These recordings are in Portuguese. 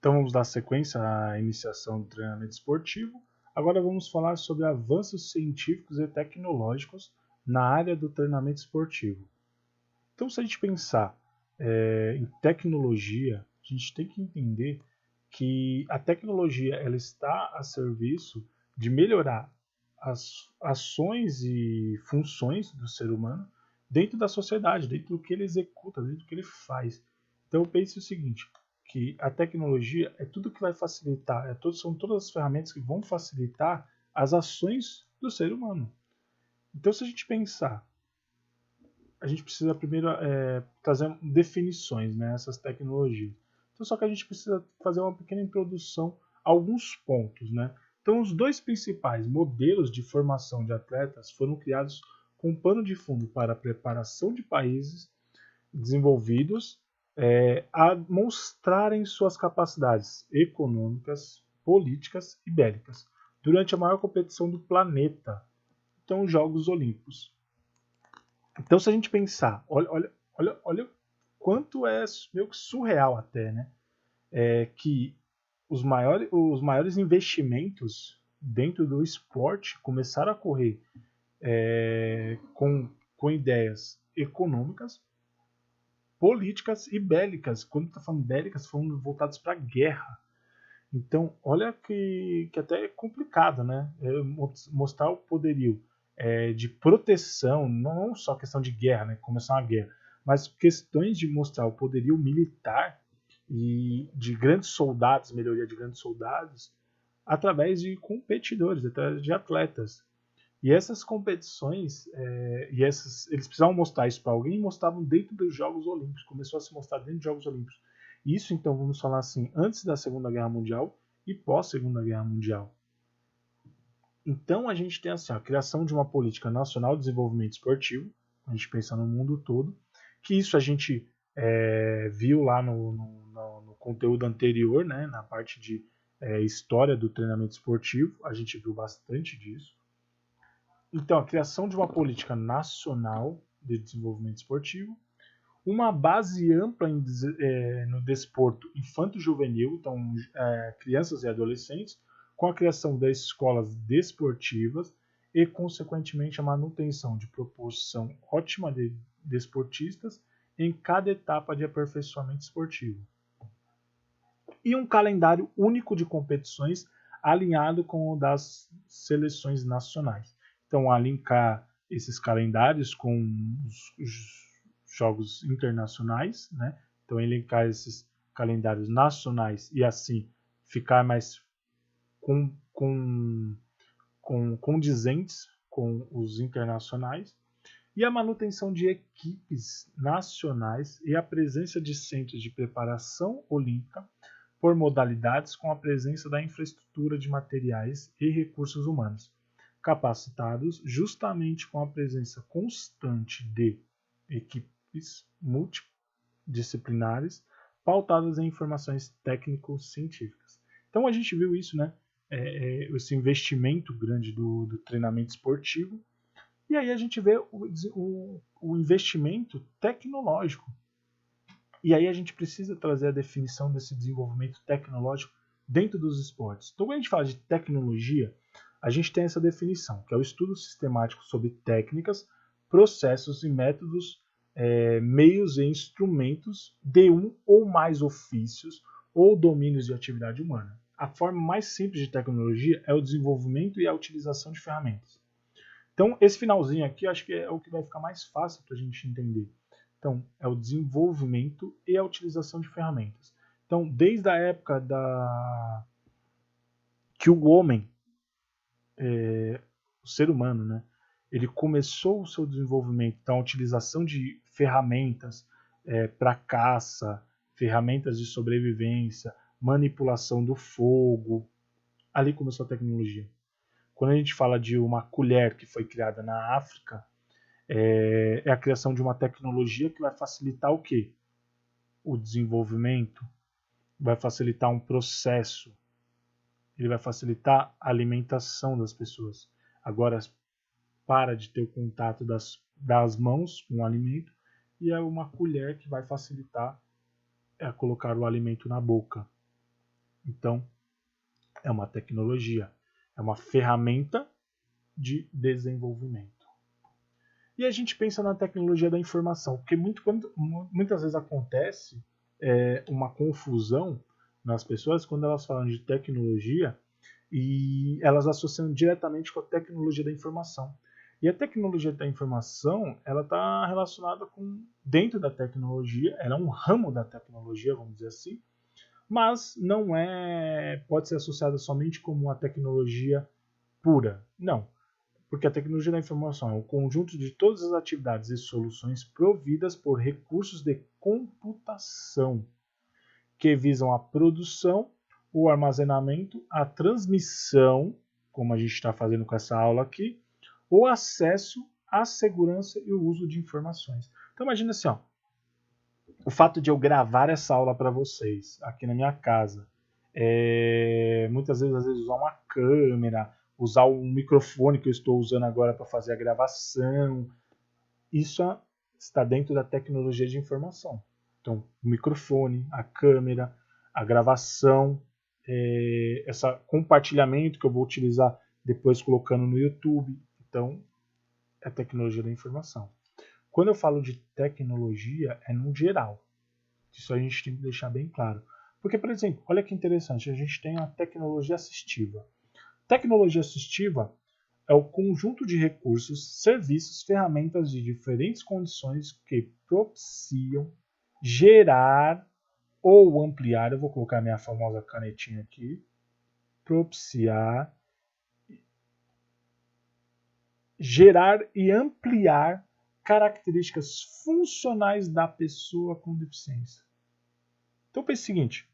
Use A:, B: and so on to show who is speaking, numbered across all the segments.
A: Então vamos dar sequência à iniciação do treinamento esportivo. Agora vamos falar sobre avanços científicos e tecnológicos na área do treinamento esportivo. Então, se a gente pensar em tecnologia, a gente tem que entender que a tecnologia ela está a serviço de melhorar as ações e funções do ser humano dentro da sociedade, dentro do que ele executa, dentro do que ele faz. Então, eu penso o seguinte, que a tecnologia é tudo que vai facilitar, são todas as ferramentas que vão facilitar as ações do ser humano. Então, se a gente pensar, a gente precisa primeiro trazer definições nessas tecnologias. Então, só que a gente precisa fazer uma pequena introdução a alguns pontos, né? Então, os dois principais modelos de formação de atletas foram criados com um pano de fundo para a preparação de países desenvolvidos a mostrarem suas capacidades econômicas, políticas e bélicas durante a maior competição do planeta, então os Jogos Olímpicos. Então, se a gente pensar, olha quanto é meio que surreal até, né? Que os maiores investimentos dentro do esporte começaram a correr com ideias econômicas, políticas e bélicas. Quando está falando bélicas, foram voltados para a guerra. Então, olha que até é complicado, né? Mostrar o poderio de proteção, não só questão de guerra, né? Começar uma guerra, mas questões de mostrar o poderio militar e de grandes soldados, melhoria de grandes soldados, através de competidores, através de atletas. E essas competições, eles precisavam mostrar isso para alguém e mostravam dentro dos Jogos Olímpicos. Começou a se mostrar dentro dos Jogos Olímpicos. Isso, então, vamos falar assim, antes da Segunda Guerra Mundial e pós-Segunda Guerra Mundial. Então, a gente tem assim, a criação de uma política nacional de desenvolvimento esportivo, a gente pensa no mundo todo, que isso a gente viu lá no conteúdo anterior, né, na parte de história do treinamento esportivo, a gente viu bastante disso. Então, a criação de uma política nacional de desenvolvimento esportivo, uma base ampla no desporto infanto-juvenil, então crianças e adolescentes, com a criação das escolas desportivas e, consequentemente, a manutenção de proporção ótima de desportistas em cada etapa de aperfeiçoamento esportivo. E um calendário único de competições alinhado com o das seleções nacionais. Então, a linkar esses calendários com os jogos internacionais, né? Então, elencar esses calendários nacionais e assim ficar mais condizentes com os internacionais. E a manutenção de equipes nacionais e a presença de centros de preparação olímpica por modalidades com a presença da infraestrutura de materiais e recursos humanos, capacitados justamente com a presença constante de equipes multidisciplinares pautadas em informações técnico-científicas. Então a gente viu isso, né? Esse investimento grande do treinamento esportivo. E aí a gente vê o investimento tecnológico. E aí a gente precisa trazer a definição desse desenvolvimento tecnológico dentro dos esportes. Então, quando a gente fala de tecnologia, a gente tem essa definição, que é o estudo sistemático sobre técnicas, processos e métodos, meios e instrumentos de um ou mais ofícios ou domínios de atividade humana. A forma mais simples de tecnologia é o desenvolvimento e a utilização de ferramentas. Então, esse finalzinho aqui, eu acho que é o que vai ficar mais fácil para a gente entender. Então, é o desenvolvimento e a utilização de ferramentas. Então, desde a época que o homem, o ser humano, né, ele começou o seu desenvolvimento, então a utilização de ferramentas para caça, ferramentas de sobrevivência, manipulação do fogo, ali começou a tecnologia. Quando a gente fala de uma colher que foi criada na África, é a criação de uma tecnologia que vai facilitar o quê? O desenvolvimento, vai facilitar um processo, ele vai facilitar a alimentação das pessoas. Agora, para de ter o contato das mãos com o alimento e é uma colher que vai facilitar colocar o alimento na boca. Então, é uma tecnologia, é uma ferramenta de desenvolvimento. E a gente pensa na tecnologia da informação, porque muitas vezes acontece uma confusão nas pessoas quando elas falam de tecnologia e elas associam diretamente com a tecnologia da informação. E a tecnologia da informação, ela está relacionada com, dentro da tecnologia, ela é um ramo da tecnologia, vamos dizer assim, mas não pode ser associada somente como uma tecnologia pura. Não, porque a tecnologia da informação é um conjunto de todas as atividades e soluções providas por recursos de computação que visam a produção, o armazenamento, a transmissão, como a gente está fazendo com essa aula aqui, o acesso, a segurança e o uso de informações. Então imagina assim, ó, o fato de eu gravar essa aula para vocês aqui na minha casa, muitas vezes, às vezes usar uma câmera, usar o microfone que eu estou usando agora para fazer a gravação, isso está dentro da tecnologia de informação. Então, o microfone, a câmera, a gravação, esse compartilhamento que eu vou utilizar depois colocando no YouTube. Então, é tecnologia da informação. Quando eu falo de tecnologia, é no geral. Isso a gente tem que deixar bem claro. Porque, por exemplo, olha que interessante, a gente tem a tecnologia assistiva. Tecnologia assistiva é o conjunto de recursos, serviços, ferramentas de diferentes condições que propiciam gerar ou ampliar, eu vou colocar minha famosa canetinha aqui, propiciar, gerar e ampliar características funcionais da pessoa com deficiência. Então pense o seguinte,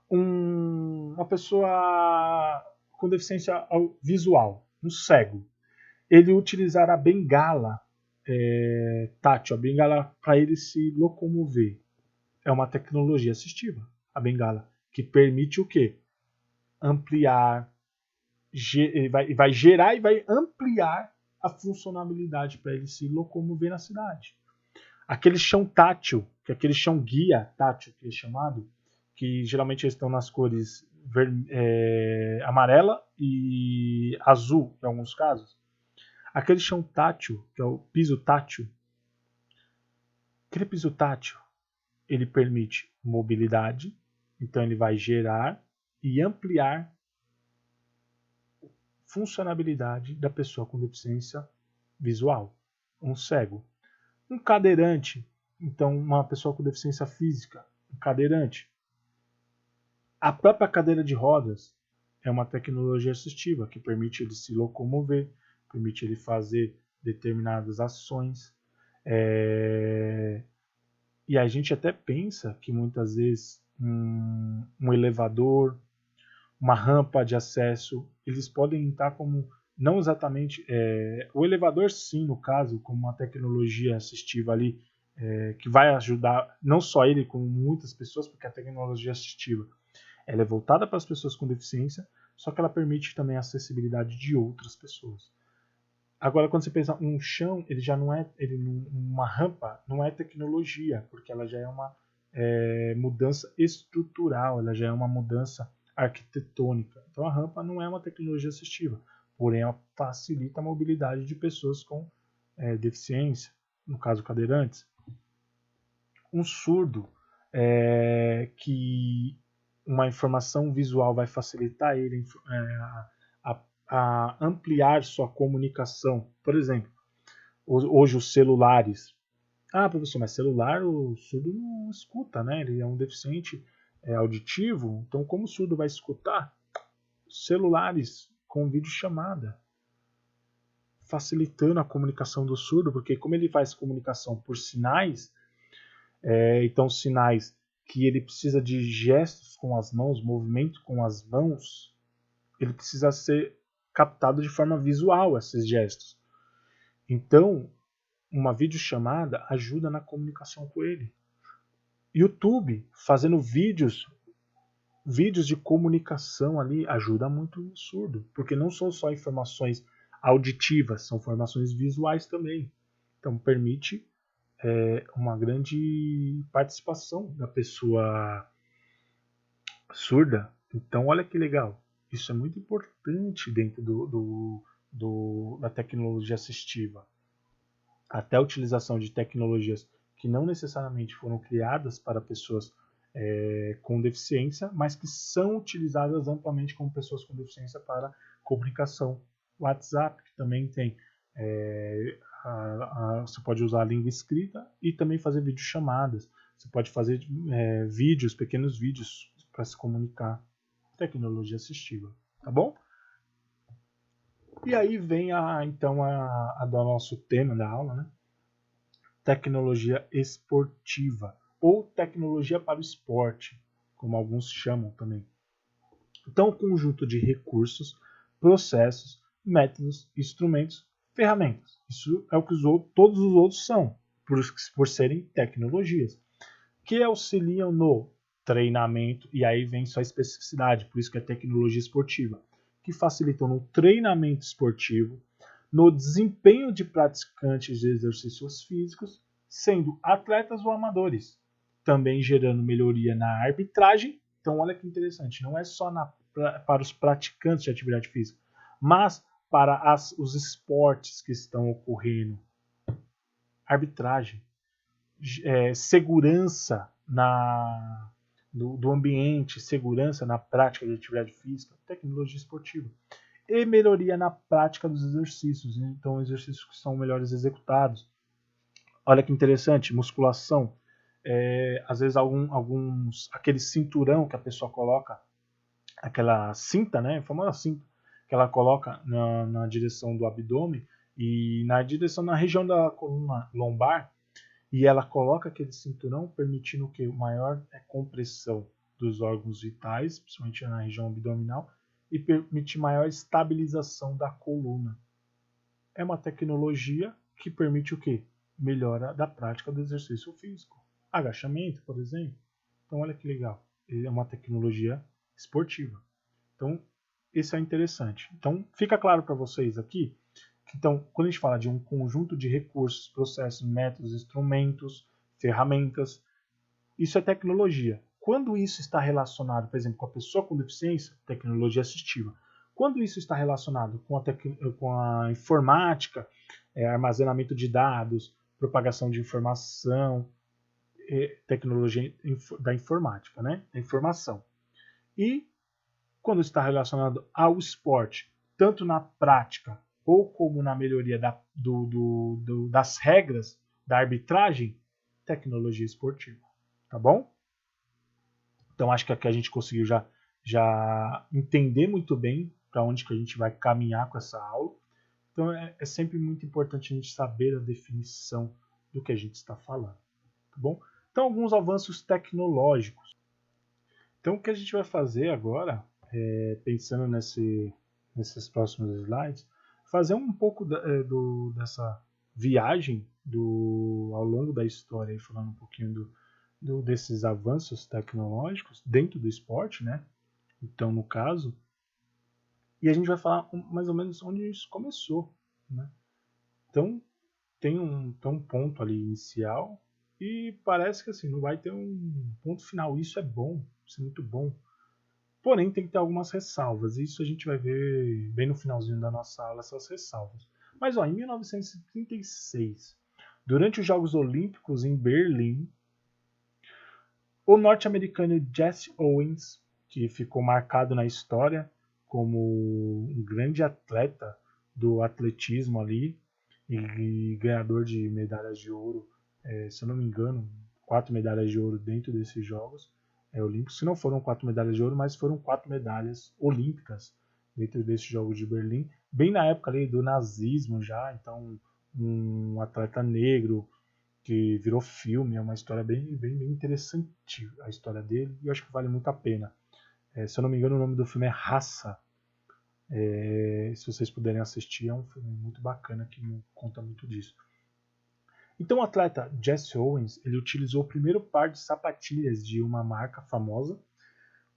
A: uma pessoa com deficiência visual, um cego, ele utilizar a bengala tátil, a bengala para ele se locomover. É uma tecnologia assistiva, a bengala, que permite o quê? Ampliar, vai gerar e vai ampliar a funcionalidade para ele se locomover na cidade. Aquele chão tátil, que é aquele chão guia tátil que é chamado, que geralmente estão nas cores amarela e azul, em alguns casos. Aquele chão tátil, que é o piso tátil, aquele piso tátil, ele permite mobilidade, então ele vai gerar e ampliar funcionalidade da pessoa com deficiência visual, um cego. Um cadeirante, então uma pessoa com deficiência física, um cadeirante. A própria cadeira de rodas é uma tecnologia assistiva que permite ele se locomover, permite ele fazer determinadas ações. E a gente até pensa que muitas vezes um elevador, uma rampa de acesso, eles podem estar como, não exatamente, o elevador sim, no caso, como uma tecnologia assistiva ali, que vai ajudar não só ele, como muitas pessoas, porque a tecnologia assistiva ela é voltada para as pessoas com deficiência, só que ela permite também a acessibilidade de outras pessoas. Agora, quando você pensa um chão, ele já não é, uma rampa não é tecnologia, porque ela já é uma mudança estrutural, ela já é uma mudança arquitetônica. Então a rampa não é uma tecnologia assistiva, porém ela facilita a mobilidade de pessoas com deficiência, no caso cadeirantes. Um surdo, que uma informação visual vai facilitar ele a ampliar sua comunicação. Por exemplo, hoje os celulares. Ah, professor, mas celular o surdo não escuta, né? Ele é um deficiente auditivo, então como o surdo vai escutar? Celulares com videochamada, facilitando a comunicação do surdo, porque como ele faz comunicação por sinais, então sinais que ele precisa de gestos com as mãos, movimento com as mãos, ele precisa ser captado de forma visual esses gestos. Então, uma videochamada ajuda na comunicação com ele. YouTube, fazendo vídeos de comunicação ali, ajuda muito o surdo, porque não são só informações auditivas, são informações visuais também. Então, permite uma grande participação da pessoa surda. Então, olha que legal. Isso é muito importante dentro da tecnologia assistiva. Até a utilização de tecnologias que não necessariamente foram criadas para pessoas com deficiência, mas que são utilizadas amplamente como pessoas com deficiência para comunicação. O WhatsApp, que também tem, você pode usar a língua escrita e também fazer videochamadas. Você pode fazer vídeos, pequenos vídeos para se comunicar. Tecnologia assistiva, tá bom? E aí vem então a do nosso tema da aula, né? Tecnologia esportiva ou tecnologia para o esporte, como alguns chamam também. Então, o conjunto de recursos, processos, métodos, instrumentos, ferramentas. Isso é o que todos os outros são, por serem tecnologias, que auxiliam no treinamento, e aí vem só a especificidade, por isso que é tecnologia esportiva, que facilitam no treinamento esportivo, no desempenho de praticantes de exercícios físicos, sendo atletas ou amadores, também gerando melhoria na arbitragem. Então, olha que interessante, não é só para os praticantes de atividade física, mas para os esportes que estão ocorrendo. Arbitragem, segurança do ambiente, segurança na prática de atividade física, tecnologia esportiva. E melhoria na prática dos exercícios, então exercícios que são melhores executados. Olha que interessante, musculação. Às vezes aquele cinturão que a pessoa coloca, aquela cinta, né, a famosa cinta, que ela coloca na direção do abdômen e na região da coluna lombar, e ela coloca aquele cinturão permitindo que maior compressão dos órgãos vitais, principalmente na região abdominal, e permite maior estabilização da coluna. É uma tecnologia que permite o quê? Melhora da prática do exercício físico. Agachamento, por exemplo. Então, olha que legal. É uma tecnologia esportiva. Então, isso é interessante. Então, fica claro para vocês aqui que, então, quando a gente fala de um conjunto de recursos, processos, métodos, instrumentos, ferramentas, isso é tecnologia. Quando isso está relacionado, por exemplo, com a pessoa com deficiência, tecnologia assistiva. Quando isso está relacionado com a informática, armazenamento de dados, propagação de informação, tecnologia da informática, né? Da informação. E quando está relacionado ao esporte, tanto na prática ou como na melhoria das regras da arbitragem, tecnologia esportiva. Tá bom? Então acho que aqui a gente conseguiu já entender muito bem para onde que a gente vai caminhar com essa aula. Então é sempre muito importante a gente saber a definição do que a gente está falando. Tá bom? Então alguns avanços tecnológicos. Então o que a gente vai fazer agora, pensando nesses próximos slides, fazer um pouco dessa viagem ao longo da história, falando um pouquinho desses avanços tecnológicos dentro do esporte, né? Então, no caso, e a gente vai falar mais ou menos onde isso começou, né? Então, tem um ponto ali inicial e parece que assim, não vai ter um ponto final. Isso é bom, isso é muito bom. Porém, tem que ter algumas ressalvas. Isso a gente vai ver bem no finalzinho da nossa aula, essas ressalvas. Mas, ó, em 1936, durante os Jogos Olímpicos em Berlim, o norte-americano Jesse Owens, que ficou marcado na história como um grande atleta do atletismo ali e ganhador de medalhas de ouro, se eu não me engano, 4 medalhas de ouro dentro desses Jogos Olímpicos. Se não foram 4 medalhas de ouro, mas foram 4 medalhas olímpicas dentro desses Jogos de Berlim, bem na época ali do nazismo já, então um atleta negro que virou filme, é uma história bem interessante a história dele, e eu acho que vale muito a pena. Se eu não me engano, o nome do filme é Raça. Se vocês puderem assistir, é um filme muito bacana que conta muito disso. Então o atleta Jesse Owens, ele utilizou o primeiro par de sapatilhas de uma marca famosa,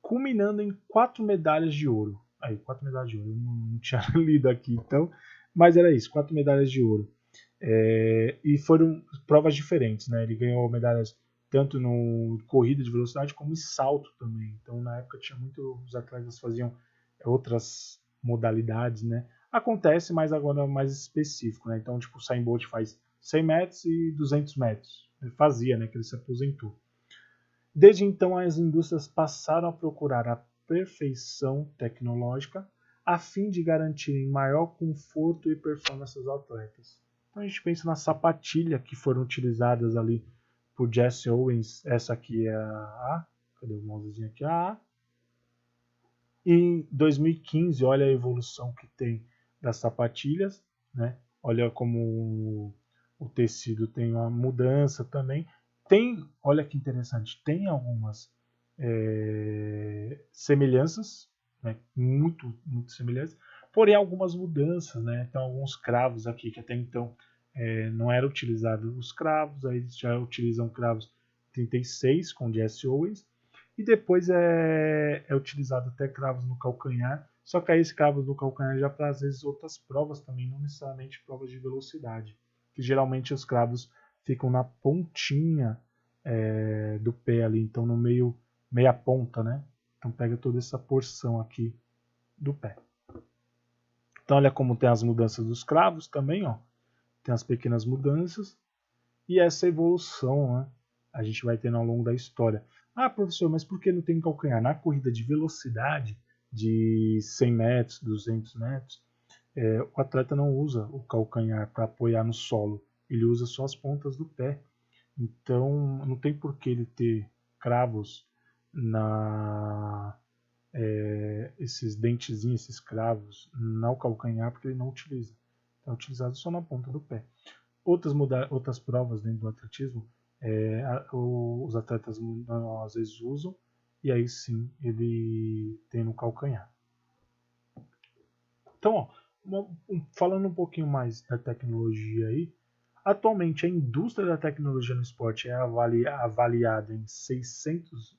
A: culminando em 4 medalhas de ouro. Aí, 4 medalhas de ouro, eu não tinha lido aqui, então, mas era isso, 4 medalhas de ouro. E foram provas diferentes, né? Ele ganhou medalhas tanto no corrida de velocidade como em salto também. Então na época tinha os atletas faziam outras modalidades, né? Acontece, mas agora mais específico, né? Então tipo o Usain Bolt faz 100 metros e 200 metros. Ele fazia, né? Que ele se aposentou. Desde então as indústrias passaram a procurar a perfeição tecnológica a fim de garantirem maior conforto e performance aos atletas. Então a gente pensa na sapatilha que foram utilizadas ali por Jesse Owens. Essa aqui é a A. Cadê o mousezinho aqui? A A. Em 2015, olha a evolução que tem das sapatilhas, né? Olha como o tecido tem uma mudança também. Olha que interessante, tem algumas semelhanças, né? Muito semelhantes, porém algumas mudanças, né? Então alguns cravos aqui que até então não era utilizado os cravos, aí já utilizam cravos 36 com Jesse Owens, e depois é utilizado até cravos no calcanhar, só que aí esses cravos no calcanhar já para às vezes outras provas também, não necessariamente provas de velocidade, que geralmente os cravos ficam na pontinha do pé ali, então no meia ponta, né? Então pega toda essa porção aqui do pé. Então olha como tem as mudanças dos cravos também, ó. Tem as pequenas mudanças e essa evolução, né? A gente vai tendo ao longo da história. Ah, professor, mas por que não tem calcanhar? Na corrida de velocidade de 100 metros, 200 metros, o atleta não usa o calcanhar para apoiar no solo. Ele usa só as pontas do pé. Então, não tem por que ele ter cravos esses dentezinhos, esses cravos no calcanhar, porque ele não utiliza. É utilizado só na ponta do pé. Outras provas dentro do atletismo, os atletas às vezes usam, e aí sim ele tem no calcanhar. Então, ó, falando um pouquinho mais da tecnologia aí, atualmente a indústria da tecnologia no esporte é avaliada em 600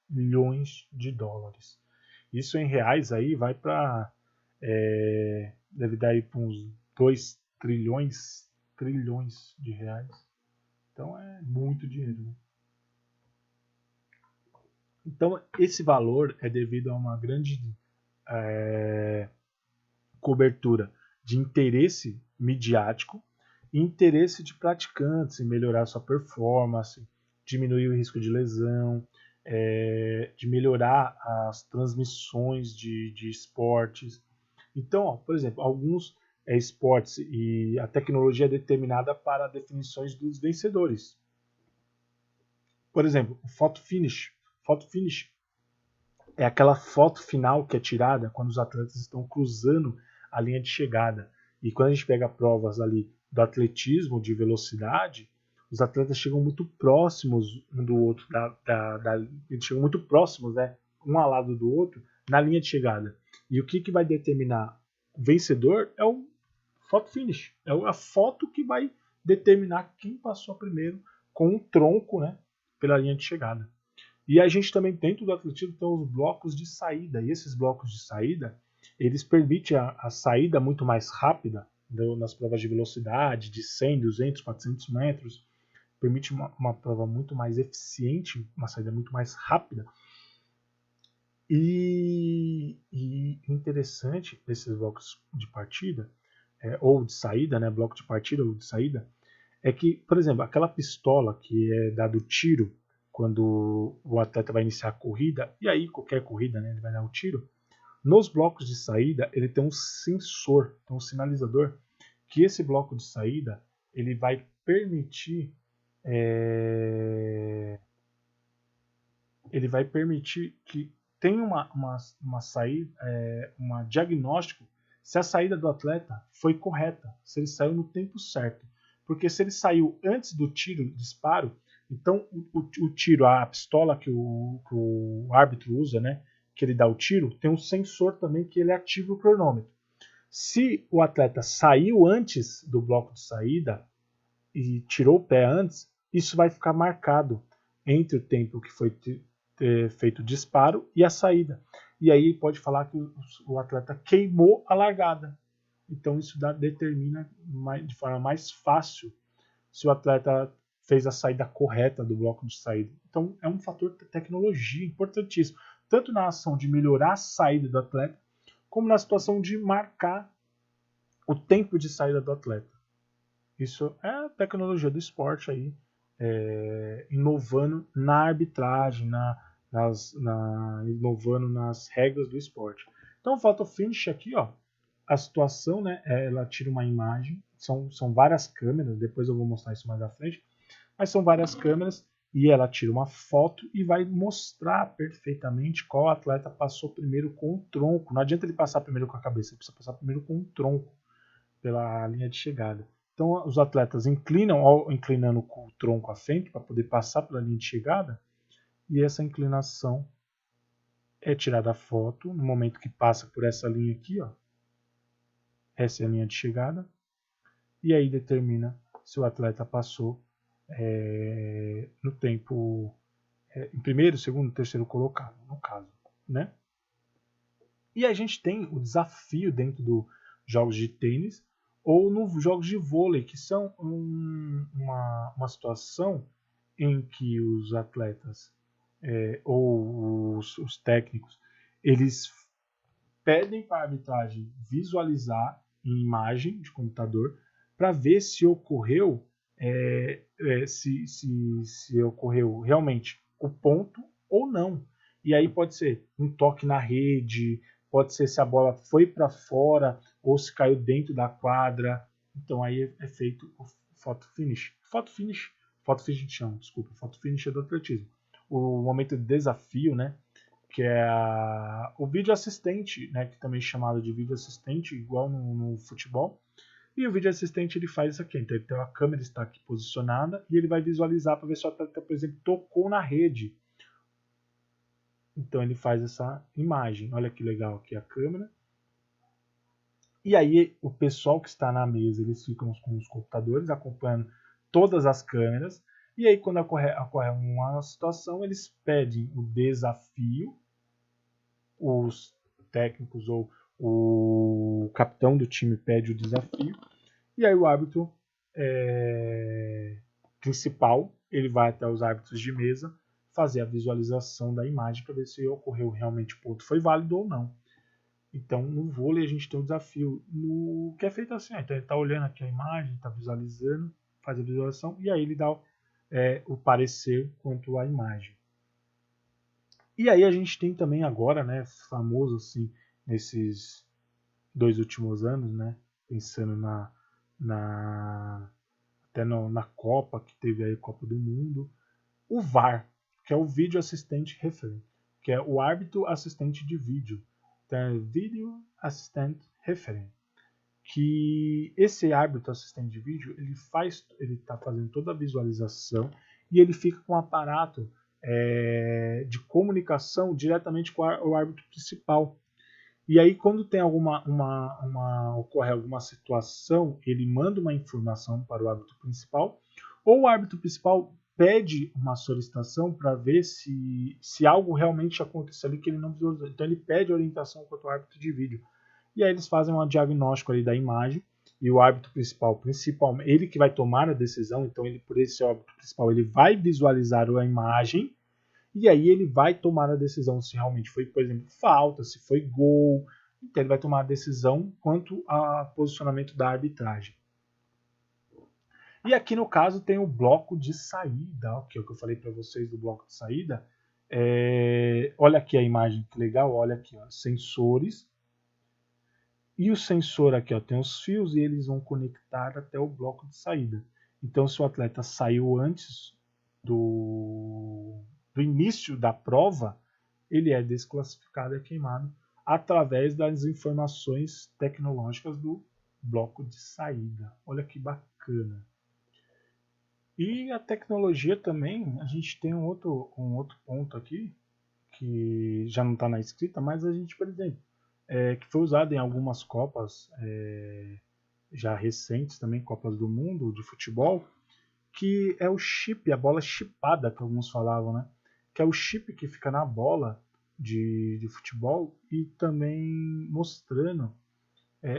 A: bilhões de dólares. Isso em reais aí vai para deve dar aí para uns 2 trilhões de reais. Então é muito dinheiro, né? Então esse valor é devido a uma grande cobertura de interesse midiático e interesse de praticantes em melhorar sua performance, diminuir o risco de lesão, de melhorar as transmissões de esportes. Então, ó, por exemplo, alguns esportes e a tecnologia é determinada para definições dos vencedores. Por exemplo, o photo finish. Photo finish é aquela foto final que é tirada quando os atletas estão cruzando a linha de chegada. E quando a gente pega provas ali do atletismo, de velocidade, os atletas chegam muito próximos um do outro, eles chegam muito próximos, né, um ao lado do outro, na linha de chegada. E o que vai determinar o vencedor é o photo finish, é a foto que vai determinar quem passou primeiro com um tronco, né, pela linha de chegada. E a gente também, dentro do atletismo, tem os blocos de saída. E esses blocos de saída, eles permitem a saída muito mais rápida nas provas de velocidade, de 100, 200, 400 metros. Permite uma prova muito mais eficiente, uma saída muito mais rápida. E interessante esses blocos de partida, ou de saída, né, bloco de partida ou de saída, é que, por exemplo, aquela pistola que é dado tiro quando o atleta vai iniciar a corrida, e aí qualquer corrida, né, ele vai dar um tiro, nos blocos de saída ele tem um sensor, um sinalizador, que esse bloco de saída ele vai permitir que tenha uma saída, uma diagnóstico se a saída do atleta foi correta, se ele saiu no tempo certo. Porque se ele saiu antes do disparo, então o tiro, a pistola que o árbitro usa, né, que ele dá o tiro, tem um sensor também que ele ativa o cronômetro. Se o atleta saiu antes do bloco de saída e tirou o pé antes, isso vai ficar marcado entre o tempo que foi feito o disparo e a saída. E aí pode falar que o atleta queimou a largada. Então isso determina de forma mais fácil se o atleta fez a saída correta do bloco de saída. Então é um fator de tecnologia importantíssimo, tanto na ação de melhorar a saída do atleta, como na situação de marcar o tempo de saída do atleta. Isso é a tecnologia do esporte aí, inovando na arbitragem, inovando nas regras do esporte. Então o photo finish aqui, ó, a situação, né, ela tira uma imagem, são várias câmeras, depois eu vou mostrar isso mais à frente, mas são várias câmeras e ela tira uma foto e vai mostrar perfeitamente qual atleta passou primeiro com o tronco. Não adianta ele passar primeiro com a cabeça, ele precisa passar primeiro com o tronco pela linha de chegada. Então os atletas inclinando com o tronco à frente para poder passar pela linha de chegada, e essa inclinação é tirada a foto no momento que passa por essa linha aqui, ó. Essa é a linha de chegada, e aí determina se o atleta passou no tempo em primeiro, segundo, terceiro colocado, no caso, né? E a gente tem o desafio dentro dos jogos de tênis ou nos jogos de vôlei, que são uma situação em que os atletas ou os técnicos, eles pedem para a arbitragem visualizar em imagem de computador para ver se ocorreu se ocorreu realmente o ponto ou não. E aí pode ser um toque na rede, pode ser se a bola foi para fora ou se caiu dentro da quadra. Então aí é feito o photo finish. Photo finish é do atletismo. O momento de desafio, né? Que é o vídeo assistente, né, que também é chamado de vídeo assistente, igual no futebol. E o vídeo assistente ele faz isso aqui, então ele tem a câmera está aqui posicionada e ele vai visualizar para ver se o atleta, por exemplo, tocou na rede. Então ele faz essa imagem. Olha que legal aqui a câmera. E aí o pessoal que está na mesa, eles ficam com os computadores acompanhando todas as câmeras. E aí quando ocorre uma situação, eles pedem o desafio. Os técnicos ou o capitão do time pede o desafio e aí o árbitro principal ele vai até os árbitros de mesa fazer a visualização da imagem para ver se ocorreu realmente o ponto foi válido ou não. Então no vôlei a gente tem um desafio que é feito assim, então ele está olhando aqui a imagem, está visualizando, faz a visualização e aí ele dá o parecer quanto à imagem. E aí a gente tem também agora, né, famoso assim, nesses 2 últimos anos, né, pensando até na Copa, que teve aí a Copa do Mundo, o VAR, que é o Video Assistant Referee, que é o árbitro assistente de vídeo. Então é Video Assistant Referee. Que esse árbitro assistente de vídeo, ele está fazendo toda a visualização e ele fica com um aparato de comunicação diretamente com o árbitro principal. E aí, quando tem ocorre alguma situação, ele manda uma informação para o árbitro principal, ou o árbitro principal pede uma solicitação para ver se algo realmente aconteceu ali que ele não visualizou. Então, ele pede orientação quanto ao árbitro de vídeo. E aí, eles fazem um diagnóstico ali da imagem, e o árbitro principal, principalmente, ele que vai tomar a decisão, então, por esse árbitro principal, ele vai visualizar a imagem. E aí ele vai tomar a decisão se realmente foi, por exemplo, falta, se foi gol. Então ele vai tomar a decisão quanto ao posicionamento da arbitragem. E aqui no caso tem o bloco de saída, que é o que eu falei para vocês do bloco de saída. Olha aqui a imagem, que legal, olha aqui, ó, sensores. E o sensor aqui ó, tem os fios e eles vão conectar até o bloco de saída. Então se o atleta saiu antes do início da prova, ele é desclassificado e queimado através das informações tecnológicas do bloco de saída. Olha que bacana. E a tecnologia também, a gente tem um outro ponto aqui, que já não está na escrita, mas a gente, por exemplo, que foi usado em algumas Copas já recentes também, Copas do Mundo de futebol, que é o chip, a bola chipada, que alguns falavam, né? Que é o chip que fica na bola de futebol e também mostrando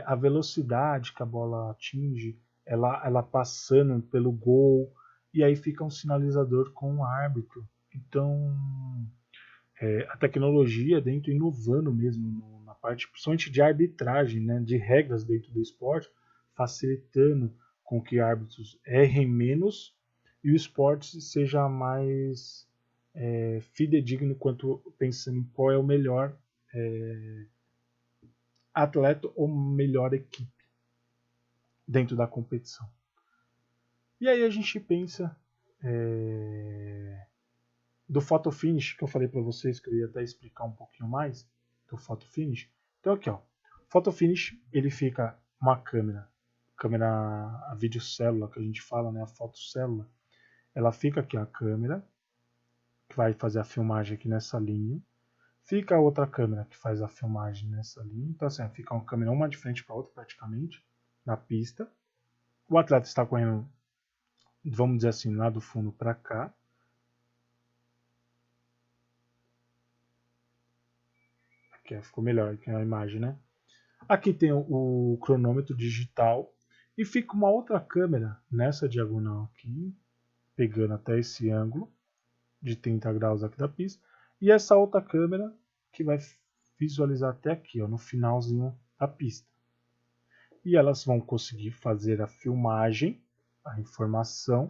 A: a velocidade que a bola atinge, ela passando pelo gol. e aí fica um sinalizador com o árbitro. Então, a tecnologia dentro inovando mesmo na parte, principalmente de arbitragem, né, de regras dentro do esporte, facilitando com que árbitros errem menos e o esporte seja mais fidedigno quanto pensando em qual é o melhor atleta ou melhor equipe dentro da competição. E aí a gente pensa do photo finish, que eu falei para vocês que eu ia até explicar um pouquinho mais do photo finish. Então aqui, ó, photo finish, ele fica uma câmera a videocélula que a gente fala, né, a fotocélula, ela fica aqui a câmera que vai fazer a filmagem aqui nessa linha. Fica a outra câmera que faz a filmagem nessa linha. Então assim, fica uma câmera uma de frente para a outra praticamente na pista. O atleta está correndo, vamos dizer assim, lá do fundo para cá. Aqui ficou melhor aqui a imagem, né? Aqui tem o cronômetro digital e fica uma outra câmera nessa diagonal aqui, pegando até esse ângulo de 30 graus aqui da pista. E essa outra câmera que vai visualizar até aqui, ó, no finalzinho da pista. E elas vão conseguir fazer a filmagem, a informação,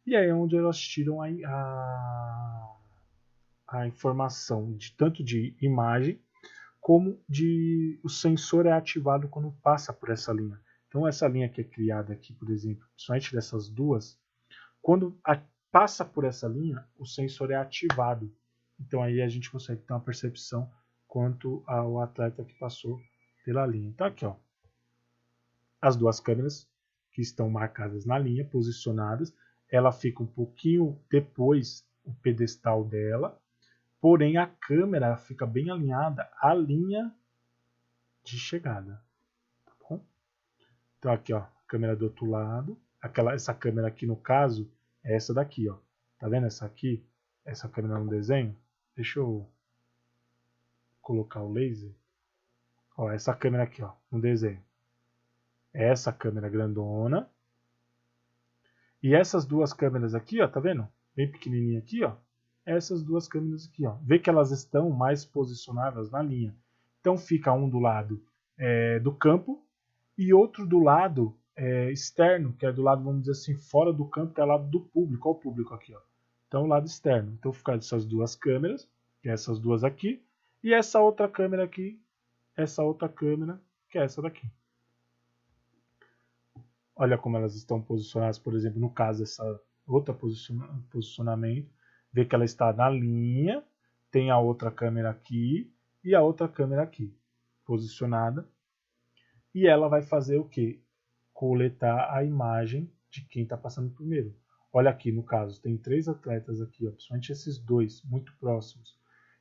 A: e aí é onde elas tiram a informação de tanto de imagem como de o sensor é ativado quando passa por essa linha. Então essa linha que é criada aqui, por exemplo, principalmente dessas duas, quando passa por essa linha, o sensor é ativado. Então aí a gente consegue ter uma percepção quanto ao atleta que passou pela linha. Então aqui, ó, as duas câmeras que estão marcadas na linha, posicionadas, ela fica um pouquinho depois o pedestal dela, porém a câmera fica bem alinhada à linha de chegada. Tá bom? Então aqui, ó, a câmera do outro lado, essa câmera aqui no caso é essa daqui, ó. Tá vendo essa aqui? Essa câmera no desenho? Deixa eu colocar o laser. Ó, essa câmera aqui, ó, no desenho. Essa câmera grandona. E essas duas câmeras aqui, ó, tá vendo? Bem pequenininha aqui, ó. Essas duas câmeras aqui, ó. Vê que elas estão mais posicionadas na linha. Então fica um do lado do campo e outro do lado externo, que é do lado, vamos dizer assim, fora do campo, que é o lado do público. Olha o público aqui, ó. Então o lado externo. Então fica essas duas câmeras, que é essas duas aqui, e essa outra câmera aqui, essa outra câmera, que é essa daqui. Olha como elas estão posicionadas, por exemplo, no caso dessa outra posicionamento, vê que ela está na linha, tem a outra câmera aqui e a outra câmera aqui, posicionada, e ela vai fazer o que? Coletar a imagem de quem está passando primeiro. Olha aqui, no caso, tem 3 atletas aqui, ó, principalmente esses dois, muito próximos.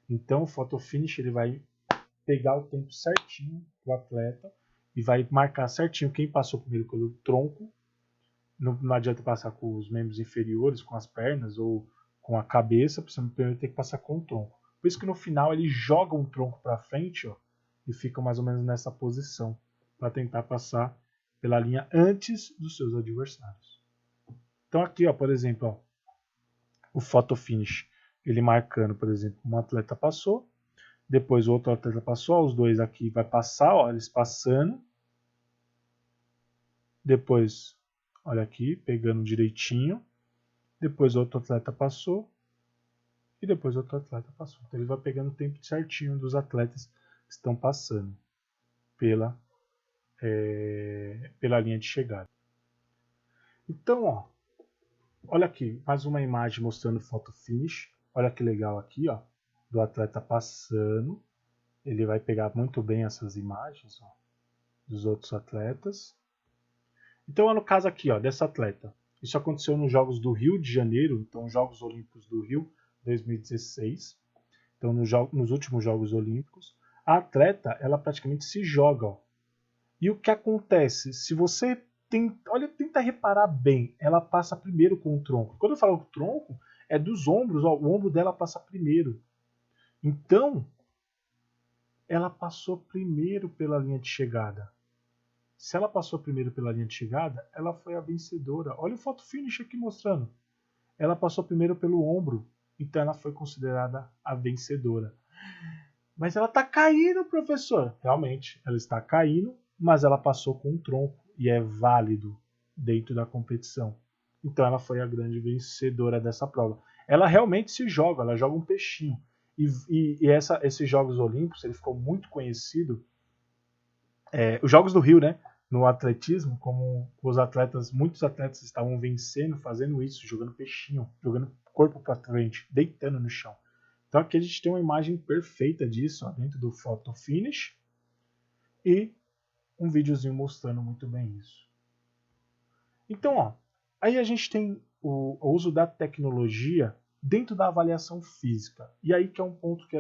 A: Então o photo finish ele vai pegar o tempo certinho do atleta e vai marcar certinho quem passou primeiro pelo tronco. Não adianta passar com os membros inferiores, com as pernas ou com a cabeça, porque primeiro tem que passar com o tronco. Por isso que no final ele joga um tronco para frente, ó, e fica mais ou menos nessa posição para tentar passar pela linha antes dos seus adversários. Então aqui, ó, por exemplo, ó, o photo finish, ele marcando, por exemplo, um atleta passou, depois o outro atleta passou, ó, os dois aqui vai passar, ó, eles passando. Depois, olha aqui, pegando direitinho. Depois outro atleta passou. E depois outro atleta passou. Então ele vai pegando o tempo certinho dos atletas que estão passando pela linha de chegada. Então, ó, olha aqui, mais uma imagem mostrando o photo finish. Olha que legal aqui, ó, do atleta passando. Ele vai pegar muito bem essas imagens, ó, dos outros atletas. Então, no caso aqui, ó, dessa atleta, isso aconteceu nos Jogos do Rio de Janeiro, então Jogos Olímpicos do Rio 2016. Então, nos últimos Jogos Olímpicos, a atleta, ela praticamente se joga, ó. E o que acontece? Se você tenta reparar bem, ela passa primeiro com o tronco. Quando eu falo tronco, é dos ombros, ó, o ombro dela passa primeiro. Então, ela passou primeiro pela linha de chegada. Se ela passou primeiro pela linha de chegada, ela foi a vencedora. Olha o photo finish aqui mostrando. ela passou primeiro pelo ombro, então ela foi considerada a vencedora. Mas ela está caindo, professor. Realmente, ela está caindo, mas ela passou com um tronco e é válido dentro da competição. Então ela foi a grande vencedora dessa prova. Ela realmente se joga, ela joga um peixinho. Esses Jogos Olímpicos, ele ficou muito conhecido. Os Jogos do Rio, né? No atletismo, como muitos atletas estavam vencendo, fazendo isso, jogando peixinho, jogando corpo para frente, deitando no chão. Então aqui a gente tem uma imagem perfeita disso, ó, dentro do photo finish e um videozinho mostrando muito bem isso. Então, ó, aí a gente tem o uso da tecnologia dentro da avaliação física. E aí que é um ponto que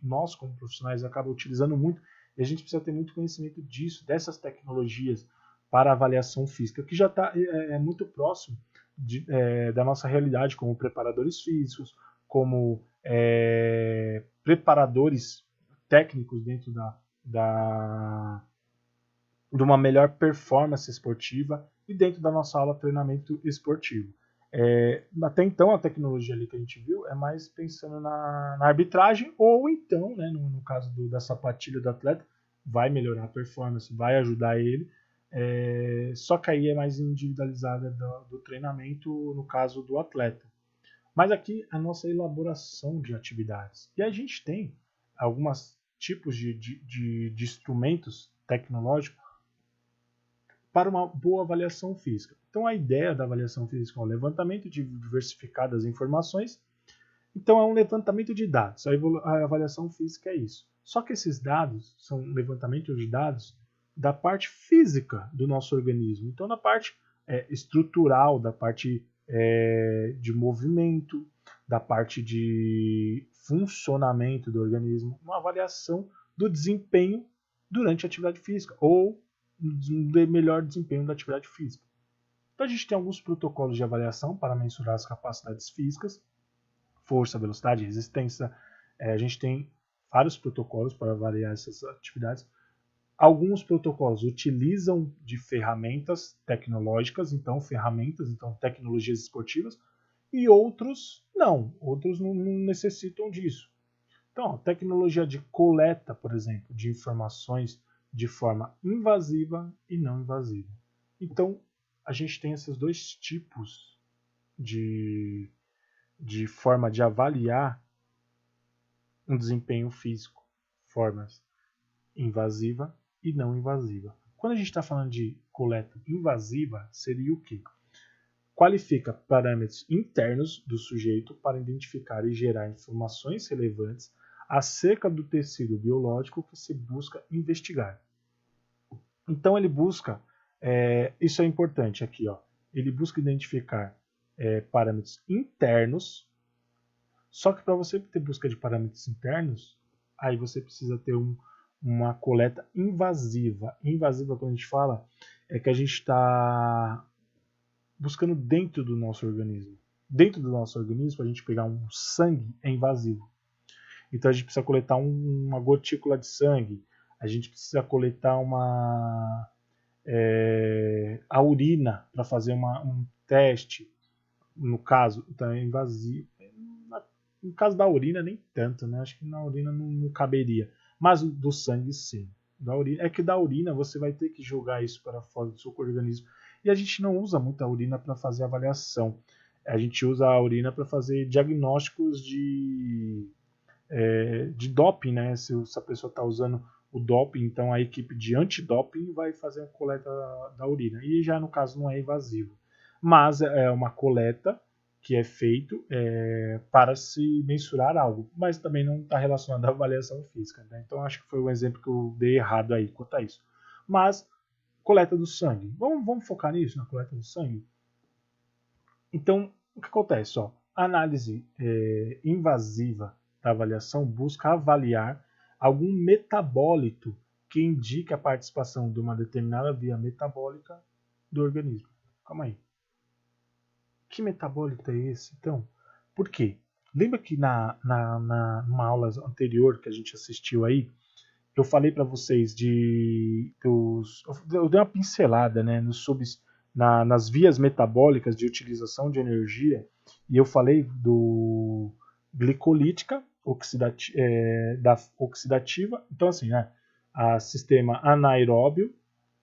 A: nós como profissionais, acaba utilizando muito, e a gente precisa ter muito conhecimento disso, dessas tecnologias para avaliação física, que já está muito próximo da nossa realidade como preparadores físicos, como preparadores técnicos dentro de uma melhor performance esportiva e dentro da nossa aula de treinamento esportivo. Até então, a tecnologia ali que a gente viu é mais pensando na arbitragem, ou então, né, no caso da sapatilha do atleta, vai melhorar a performance, vai ajudar ele, só que aí é mais individualizada do treinamento no caso do atleta. Mas aqui a nossa elaboração de atividades. E a gente tem alguns tipos de instrumentos tecnológicos para uma boa avaliação física. Então a ideia da avaliação física é o levantamento de diversificadas informações. Então é um levantamento de dados. A avaliação física é isso. Só que esses dados são um levantamento de dados da parte física do nosso organismo. Então na parte estrutural, da parte de movimento, da parte de funcionamento do organismo, uma avaliação do desempenho durante a atividade física ou de melhor desempenho da atividade física. Então a gente tem alguns protocolos de avaliação para mensurar as capacidades físicas, força, velocidade, resistência. A gente tem vários protocolos para avaliar essas atividades. Alguns protocolos utilizam de ferramentas tecnológicas, então tecnologias esportivas, e outros não necessitam disso. Então, tecnologia de coleta, por exemplo, de informações de forma invasiva e não invasiva. Então, a gente tem esses dois tipos de forma de avaliar um desempenho físico, formas invasiva e não invasiva. Quando a gente está falando de coleta invasiva, seria o quê? Qualifica parâmetros internos do sujeito para identificar e gerar informações relevantes acerca do tecido biológico que se busca investigar. Então ele busca, isso é importante aqui, ó, ele busca identificar parâmetros internos, só que para você ter busca de parâmetros internos, aí você precisa ter uma coleta invasiva. Invasiva, quando a gente fala, é que a gente está buscando dentro do nosso organismo. Dentro do nosso organismo, para a gente pegar um sangue, é invasivo. Então a gente precisa coletar uma gotícula de sangue, a gente precisa coletar a urina para fazer um teste, no caso, então é invasivo. No caso da urina, nem tanto, né? Acho que na urina não caberia. Mas do sangue, sim. Da urina, é que da urina você vai ter que jogar isso para fora do seu organismo. E a gente não usa muito a urina para fazer avaliação. A gente usa a urina para fazer diagnósticos de doping, né? Se a pessoa está usando o doping, então a equipe de antidoping vai fazer a coleta da urina. E já no caso não é invasivo. Mas é uma coleta que é feito para se mensurar algo, mas também não está relacionado à avaliação física. Né? Então acho que foi um exemplo que eu dei errado aí quanto a isso. Mas coleta do sangue. Vamos focar nisso, na coleta do sangue? Então, o que acontece? Ó, a análise invasiva da avaliação busca avaliar algum metabólito que indique a participação de uma determinada via metabólica do organismo. Calma aí. Que metabólito é esse, então? Por quê? Lembra que numa aula anterior que a gente assistiu aí, eu falei para vocês eu dei uma pincelada, né, nas vias metabólicas de utilização de energia, E eu falei do glicolítica, da oxidativa. Então, assim, né? Sistema anaeróbio,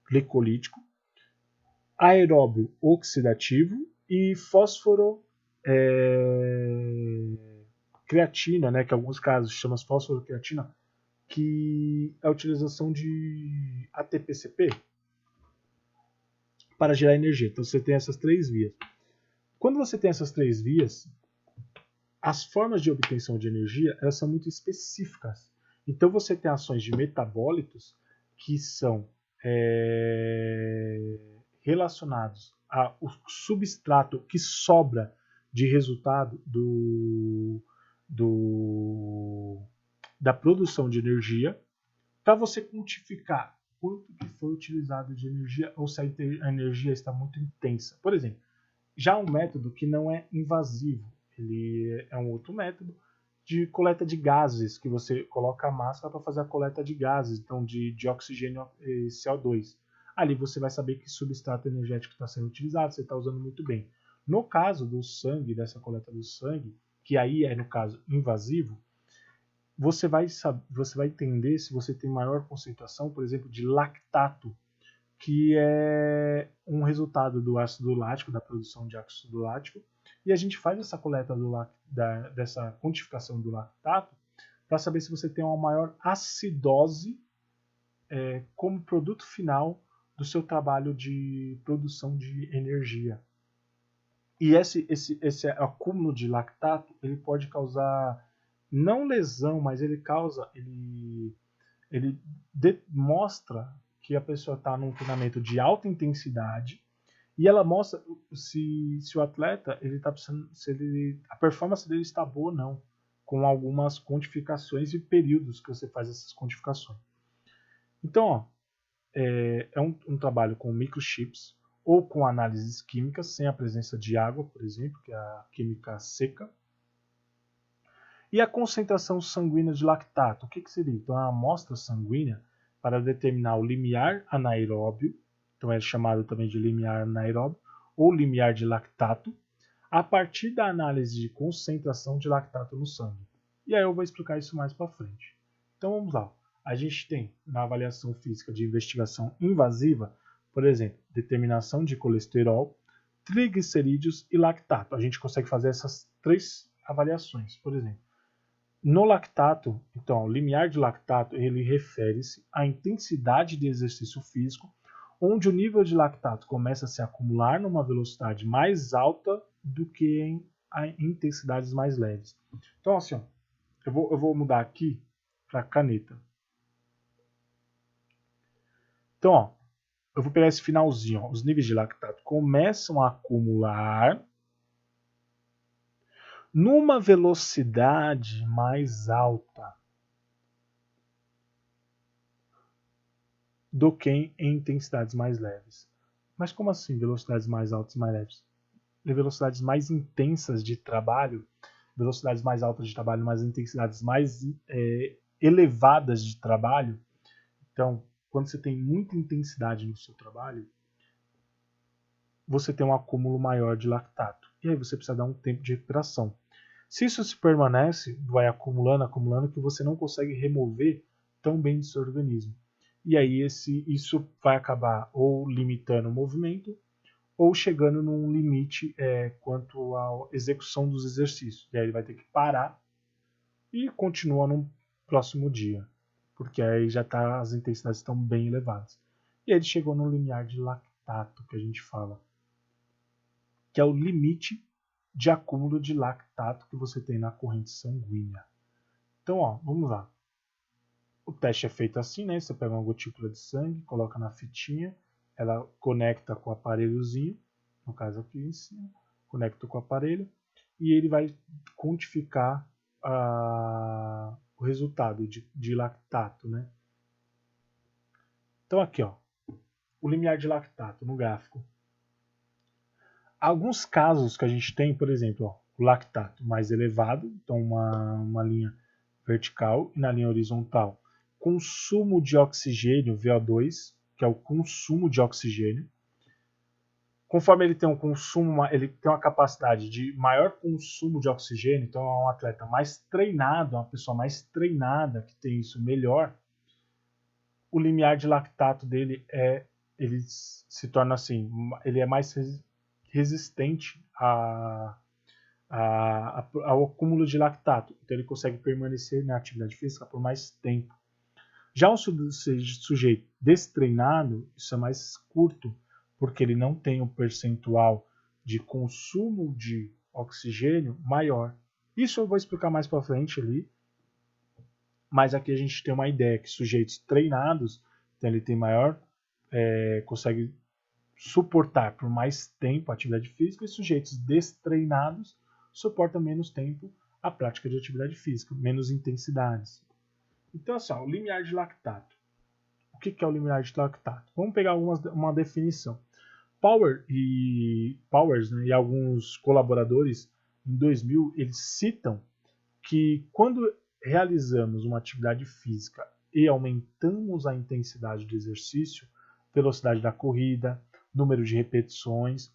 A: glicolítico, aeróbio oxidativo e fósforo creatina, né, que em alguns casos chama fosforo-creatina, que é a utilização de ATP-CP para gerar energia. Então você tem essas três vias. Quando você tem essas três vias, as formas de obtenção de energia elas são muito específicas. Então você tem ações de metabólitos que são relacionados ao substrato que sobra de resultado da produção de energia, para você quantificar quanto que foi utilizado de energia ou se a energia está muito intensa. Por exemplo, já um método que não é invasivo, ele é um outro método de coleta de gases, que você coloca a máscara para fazer a coleta de gases, então de oxigênio e CO2. Ali você vai saber que substrato energético está sendo utilizado, você está usando muito bem. No caso do sangue, dessa coleta do sangue, que aí é, no caso, invasivo, você vai entender se você tem maior concentração, por exemplo, de lactato, que é um resultado do ácido lático, da produção de ácido lático, e a gente faz essa coleta dessa quantificação do lactato para saber se você tem uma maior acidose como produto final do seu trabalho de produção de energia. E esse acúmulo de lactato ele pode causar não lesão, mas ele demonstra que a pessoa está num treinamento de alta intensidade e ela mostra se o atleta a performance dele está boa ou não, com algumas quantificações e períodos que você faz essas quantificações. Então, ó, é um trabalho com microchips ou com análises químicas sem a presença de água, por exemplo, que é a química seca. E a concentração sanguínea de lactato, o que seria? Então, a amostra sanguínea para determinar o limiar anaeróbio, então é chamado também de limiar anaeróbio, ou limiar de lactato, a partir da análise de concentração de lactato no sangue. E aí eu vou explicar isso mais para frente. Então vamos lá. A gente tem na avaliação física de investigação invasiva, por exemplo, determinação de colesterol, triglicerídeos e lactato. A gente consegue fazer essas três avaliações, por exemplo. No lactato, então, o limiar de lactato, ele refere-se à intensidade de exercício físico, onde o nível de lactato começa a se acumular numa velocidade mais alta do que em intensidades mais leves. Então, assim, ó, eu vou mudar aqui para caneta. Então, ó, eu vou pegar esse finalzinho. Ó, os níveis de lactato começam a acumular numa velocidade mais alta do que em intensidades mais leves. Mas como assim velocidades mais altas e mais leves? Velocidades mais intensas de trabalho, velocidades mais altas de trabalho, mas intensidades mais elevadas de trabalho. Então, quando você tem muita intensidade no seu trabalho, você tem um acúmulo maior de lactato. E aí você precisa dar um tempo de recuperação. Se isso se permanece, vai acumulando, que você não consegue remover tão bem do seu organismo. E aí isso vai acabar ou limitando o movimento ou chegando num limite quanto à execução dos exercícios. E aí ele vai ter que parar e continua no próximo dia, porque aí já as intensidades estão bem elevadas. E aí ele chegou no limiar de lactato, que a gente fala, que é o limite de acúmulo de lactato que você tem na corrente sanguínea. Então, ó, vamos lá. O teste é feito assim, né? Você pega uma gotícula de sangue, coloca na fitinha, ela conecta com o aparelhozinho, no caso aqui em cima, conecta com o aparelho, e ele vai quantificar o resultado de lactato, né? Então aqui, ó, o limiar de lactato no gráfico. Alguns casos que a gente tem, por exemplo, ó, o lactato mais elevado, então uma linha vertical, e na linha horizontal, consumo de oxigênio, VO2, que é o consumo de oxigênio. conforme ele tem um consumo, ele tem uma capacidade de maior consumo de oxigênio, então é um atleta mais treinado, uma pessoa mais treinada que tem isso melhor, o limiar de lactato dele ele se torna assim, ele é mais resistente ao acúmulo de lactato, então ele consegue permanecer na atividade física por mais tempo. Já um sujeito destreinado, isso é mais curto, porque ele não tem um percentual de consumo de oxigênio maior. Isso eu vou explicar mais para frente ali, mas aqui a gente tem uma ideia que sujeitos treinados, então ele tem maior, consegue suportar por mais tempo a atividade física, e sujeitos destreinados suportam menos tempo a prática de atividade física, menos intensidades. Então, assim, o limiar de lactato. O que é o limiar de lactato? Vamos pegar uma definição. Powers, né, e alguns colaboradores, em 2000, eles citam que quando realizamos uma atividade física e aumentamos a intensidade do exercício, velocidade da corrida, número de repetições,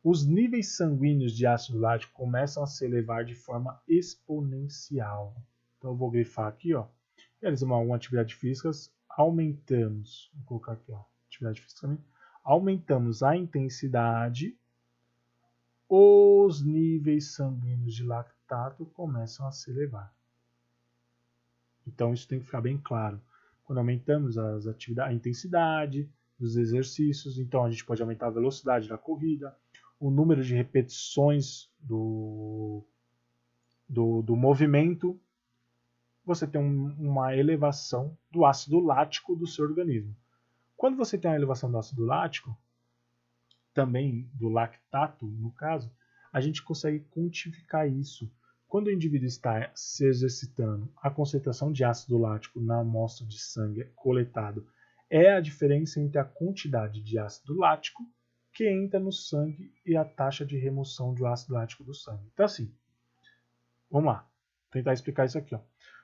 A: os níveis sanguíneos de ácido lático começam a se elevar de forma exponencial. Então eu vou grifar aqui, ó. Realizamos alguma atividade física, aumentamos, vou colocar aqui, ó, atividade física também, aumentamos a intensidade, os níveis sanguíneos de lactato começam a se elevar. Então isso tem que ficar bem claro. Quando aumentamos a intensidade dos exercícios, então a gente pode aumentar a velocidade da corrida, o número de repetições do movimento, você tem uma elevação do ácido lático do seu organismo. Quando você tem uma elevação do ácido lático, também do lactato, no caso, a gente consegue quantificar isso. Quando o indivíduo está se exercitando, a concentração de ácido lático na amostra de sangue coletado é a diferença entre a quantidade de ácido lático que entra no sangue e a taxa de remoção de ácido lático do sangue. Então, assim, vamos lá, tentar explicar isso aqui. Ó.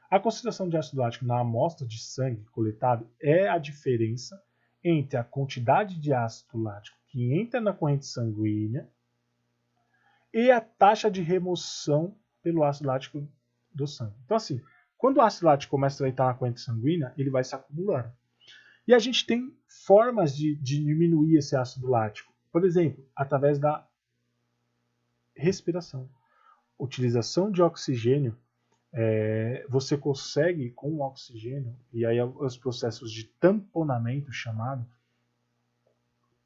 A: A concentração de ácido lático na amostra de sangue coletado é a diferença entre a quantidade de ácido lático que entra na corrente sanguínea e a taxa de remoção pelo ácido lático do sangue. Então, assim, quando o ácido lático começa a entrar na corrente sanguínea, ele vai se acumulando. E a gente tem formas de diminuir esse ácido lático. Por exemplo, através da respiração. Utilização de oxigênio, você consegue com o oxigênio, e aí os processos de tamponamento chamado,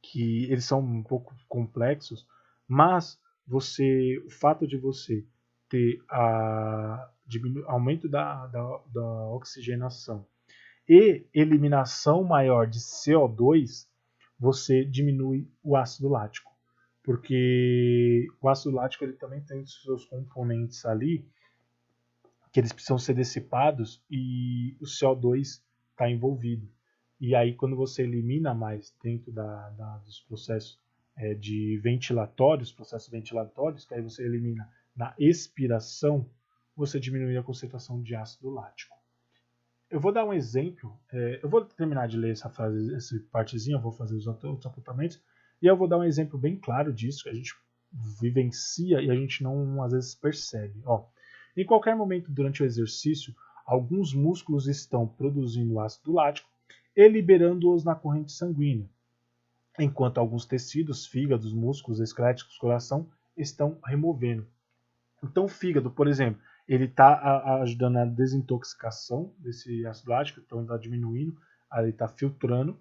A: que eles são um pouco complexos, mas o fato de você ter aumento da oxigenação e eliminação maior de CO2, você diminui o ácido lático. Porque o ácido lático ele também tem seus componentes ali que eles precisam ser dissipados e o CO2 está envolvido. E aí quando você elimina mais dentro dos processos processos ventilatórios, que aí você elimina na expiração, você diminui a concentração de ácido lático. Eu vou dar um exemplo, eu vou terminar de ler essa partezinha, eu vou fazer os outros apontamentos, e eu vou dar um exemplo bem claro disso, que a gente vivencia e a gente não às vezes percebe. Ó, em qualquer momento durante o exercício, alguns músculos estão produzindo ácido lático e liberando-os na corrente sanguínea, enquanto alguns tecidos, fígados, músculos esqueléticos, coração, estão removendo. Então o fígado, por exemplo, ele está ajudando na desintoxicação desse ácido lático, então está diminuindo, ele está filtrando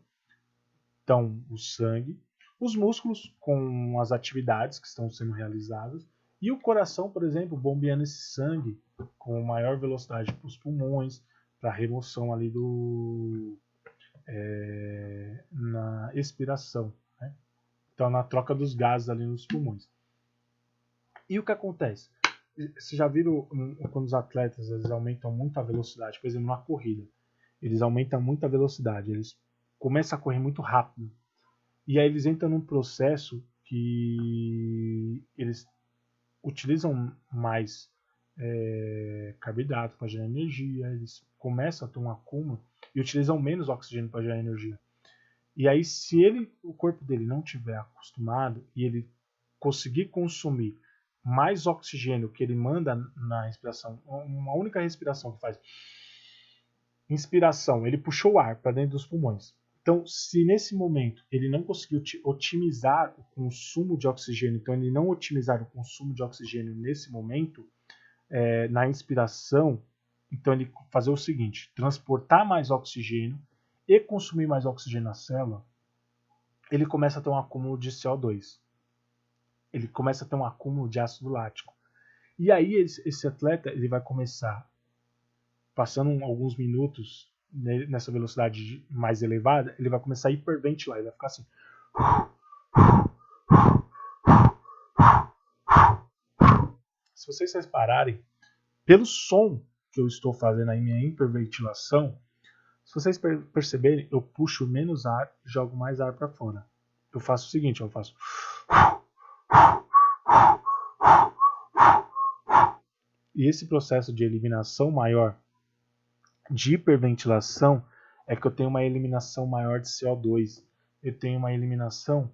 A: então, o sangue, os músculos com as atividades que estão sendo realizadas, e o coração, por exemplo, bombeando esse sangue com maior velocidade para os pulmões, para a remoção ali na expiração, né? Então na troca dos gases ali nos pulmões. E o que acontece? Vocês já viram quando os atletas eles aumentam muito a velocidade, por exemplo, na corrida, eles aumentam muito a velocidade, eles começam a correr muito rápido, e aí eles entram num processo que eles utilizam mais carboidrato para gerar energia, eles começam a ter um acúmulo e utilizam menos oxigênio para gerar energia. E aí, se o corpo dele não tiver acostumado e ele conseguir consumir mais oxigênio que ele manda na respiração, uma única respiração que faz inspiração, ele puxou o ar para dentro dos pulmões. Então, se nesse momento ele não conseguiu otimizar o consumo de oxigênio, então ele não otimizar o consumo de oxigênio nesse momento, na inspiração, então ele fazer o seguinte, transportar mais oxigênio e consumir mais oxigênio na célula, ele começa a ter um acúmulo de CO2. Ele começa a ter um acúmulo de ácido lático. E aí esse atleta ele vai começar, passando alguns minutos nessa velocidade mais elevada, ele vai começar a hiperventilar, ele vai ficar assim. Se vocês repararem, pelo som que eu estou fazendo aí, minha hiperventilação, se vocês perceberem, eu puxo menos ar e jogo mais ar para fora. Eu faço o seguinte, eu faço... E esse processo de eliminação maior de hiperventilação é que eu tenho uma eliminação maior de CO2. Eu tenho uma eliminação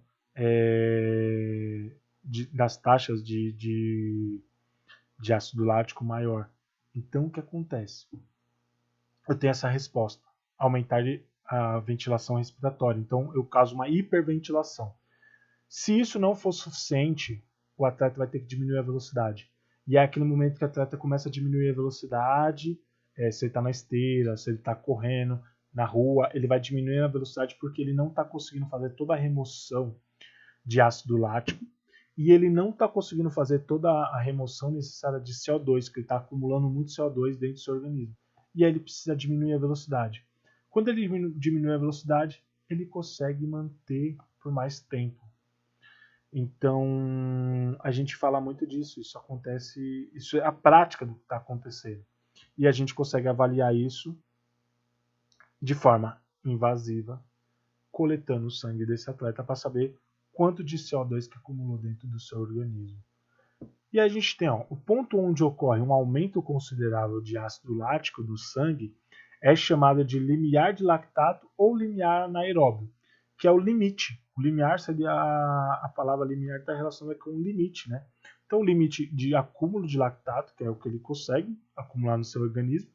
A: das taxas de ácido lático maior. Então, o que acontece? Eu tenho essa resposta. Aumentar a ventilação respiratória. Então, eu causo uma hiperventilação. Se isso não for suficiente, o atleta vai ter que diminuir a velocidade. E é aquele momento que o atleta começa a diminuir a velocidade, se ele está na esteira, se ele está correndo na rua, ele vai diminuir a velocidade porque ele não está conseguindo fazer toda a remoção de ácido lático e ele não está conseguindo fazer toda a remoção necessária de CO2, que ele está acumulando muito CO2 dentro do seu organismo. E aí ele precisa diminuir a velocidade. Quando ele diminui a velocidade, ele consegue manter por mais tempo. Então, a gente fala muito disso, isso acontece, isso é a prática do que está acontecendo. E a gente consegue avaliar isso de forma invasiva, coletando o sangue desse atleta para saber quanto de CO2 que acumulou dentro do seu organismo. E a gente tem o ponto onde ocorre um aumento considerável de ácido lático do sangue é chamado de limiar de lactato ou limiar anaeróbio, que é o limite. O limiar seria a palavra limiar está relacionada com o limite, né? Então, o limite de acúmulo de lactato, que é o que ele consegue acumular no seu organismo,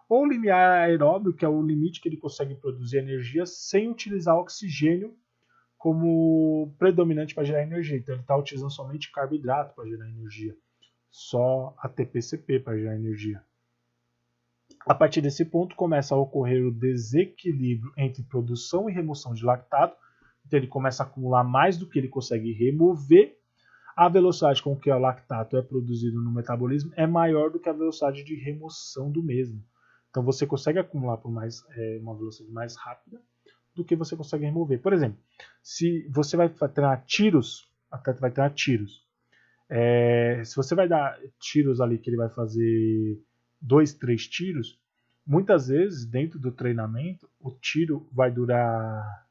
A: ou o limiar aeróbio, que é o limite que ele consegue produzir energia sem utilizar oxigênio como predominante para gerar energia. Então, ele está utilizando somente carboidrato para gerar energia, só ATP-CP para gerar energia. A partir desse ponto, começa a ocorrer o desequilíbrio entre produção e remoção de lactato. Então, ele começa a acumular mais do que ele consegue remover. A velocidade com que o lactato é produzido no metabolismo é maior do que a velocidade de remoção do mesmo. Então, você consegue acumular por uma velocidade mais rápida do que você consegue remover. Por exemplo, se você vai treinar tiros, o atleta vai treinar tiros. Se você vai dar tiros ali que ele vai fazer 2, 3 tiros, muitas vezes dentro do treinamento o tiro vai durar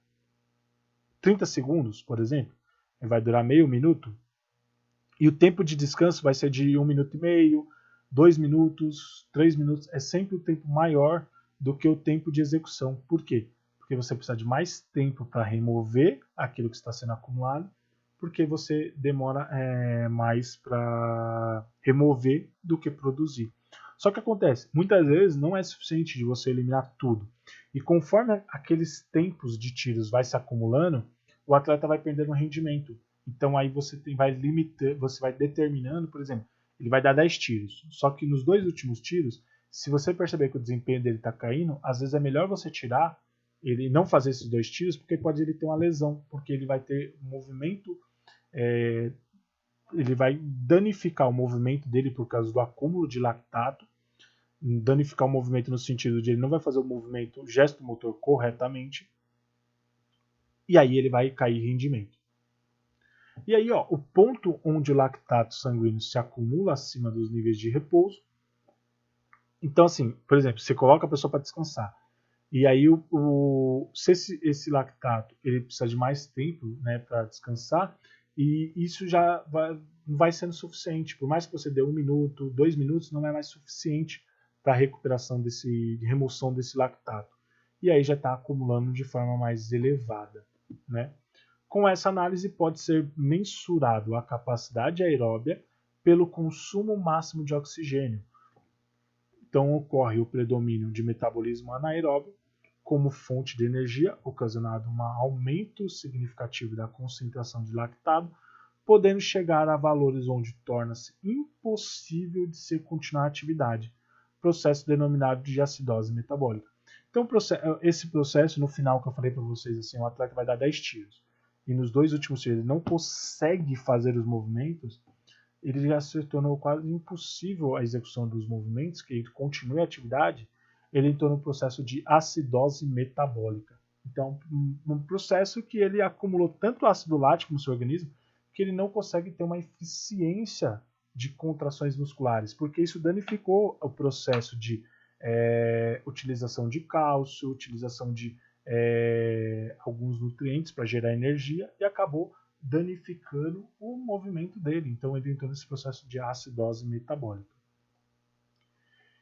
A: 30 segundos, por exemplo, vai durar meio minuto, e o tempo de descanso vai ser de 1 minuto e meio, 2 minutos, 3 minutos, é sempre o tempo maior do que o tempo de execução. Por quê? Porque você precisa de mais tempo para remover aquilo que está sendo acumulado, porque você demora mais para remover do que produzir. Só que acontece, muitas vezes não é suficiente de você eliminar tudo. E conforme aqueles tempos de tiros vai se acumulando, o atleta vai perdendo rendimento. Então aí você vai limitando, você vai determinando, por exemplo, ele vai dar 10 tiros. Só que nos 2 últimos tiros, se você perceber que o desempenho dele está caindo, às vezes é melhor você tirar, ele não fazer esses 2 tiros, porque pode ele ter uma lesão, porque ele vai ter um movimento, ele vai danificar o movimento dele por causa do acúmulo de lactato, danificar o movimento no sentido de ele não vai fazer o movimento, o gesto motor corretamente, e aí ele vai cair rendimento. E aí, o ponto onde o lactato sanguíneo se acumula acima dos níveis de repouso. Então, assim, por exemplo, você coloca a pessoa para descansar. E aí, se esse lactato ele precisa de mais tempo, né, para descansar, e isso já vai sendo suficiente. Por mais que você dê 1 minuto, 2 minutos, não é mais suficiente para a recuperação de remoção desse lactato. e aí já está acumulando de forma mais elevada, né? Com essa análise pode ser mensurado a capacidade aeróbia pelo consumo máximo de oxigênio. Então ocorre o predomínio de metabolismo anaeróbio como fonte de energia, ocasionado um aumento significativo da concentração de lactato, podendo chegar a valores onde torna-se impossível de se continuar a atividade, processo denominado de acidose metabólica. Então, esse processo, no final que eu falei para vocês, assim, o atleta vai dar 10 tiros, e nos 2 últimos tiros ele não consegue fazer os movimentos, ele já se tornou quase impossível a execução dos movimentos, que ele continue a atividade, ele entrou no processo de acidose metabólica. Então, um processo que ele acumulou tanto ácido lático no seu organismo, que ele não consegue ter uma eficiência de contrações musculares, porque isso danificou o processo de utilização de cálcio, utilização de alguns nutrientes para gerar energia e acabou danificando o movimento dele. Então ele entrou nesse processo de acidose metabólica.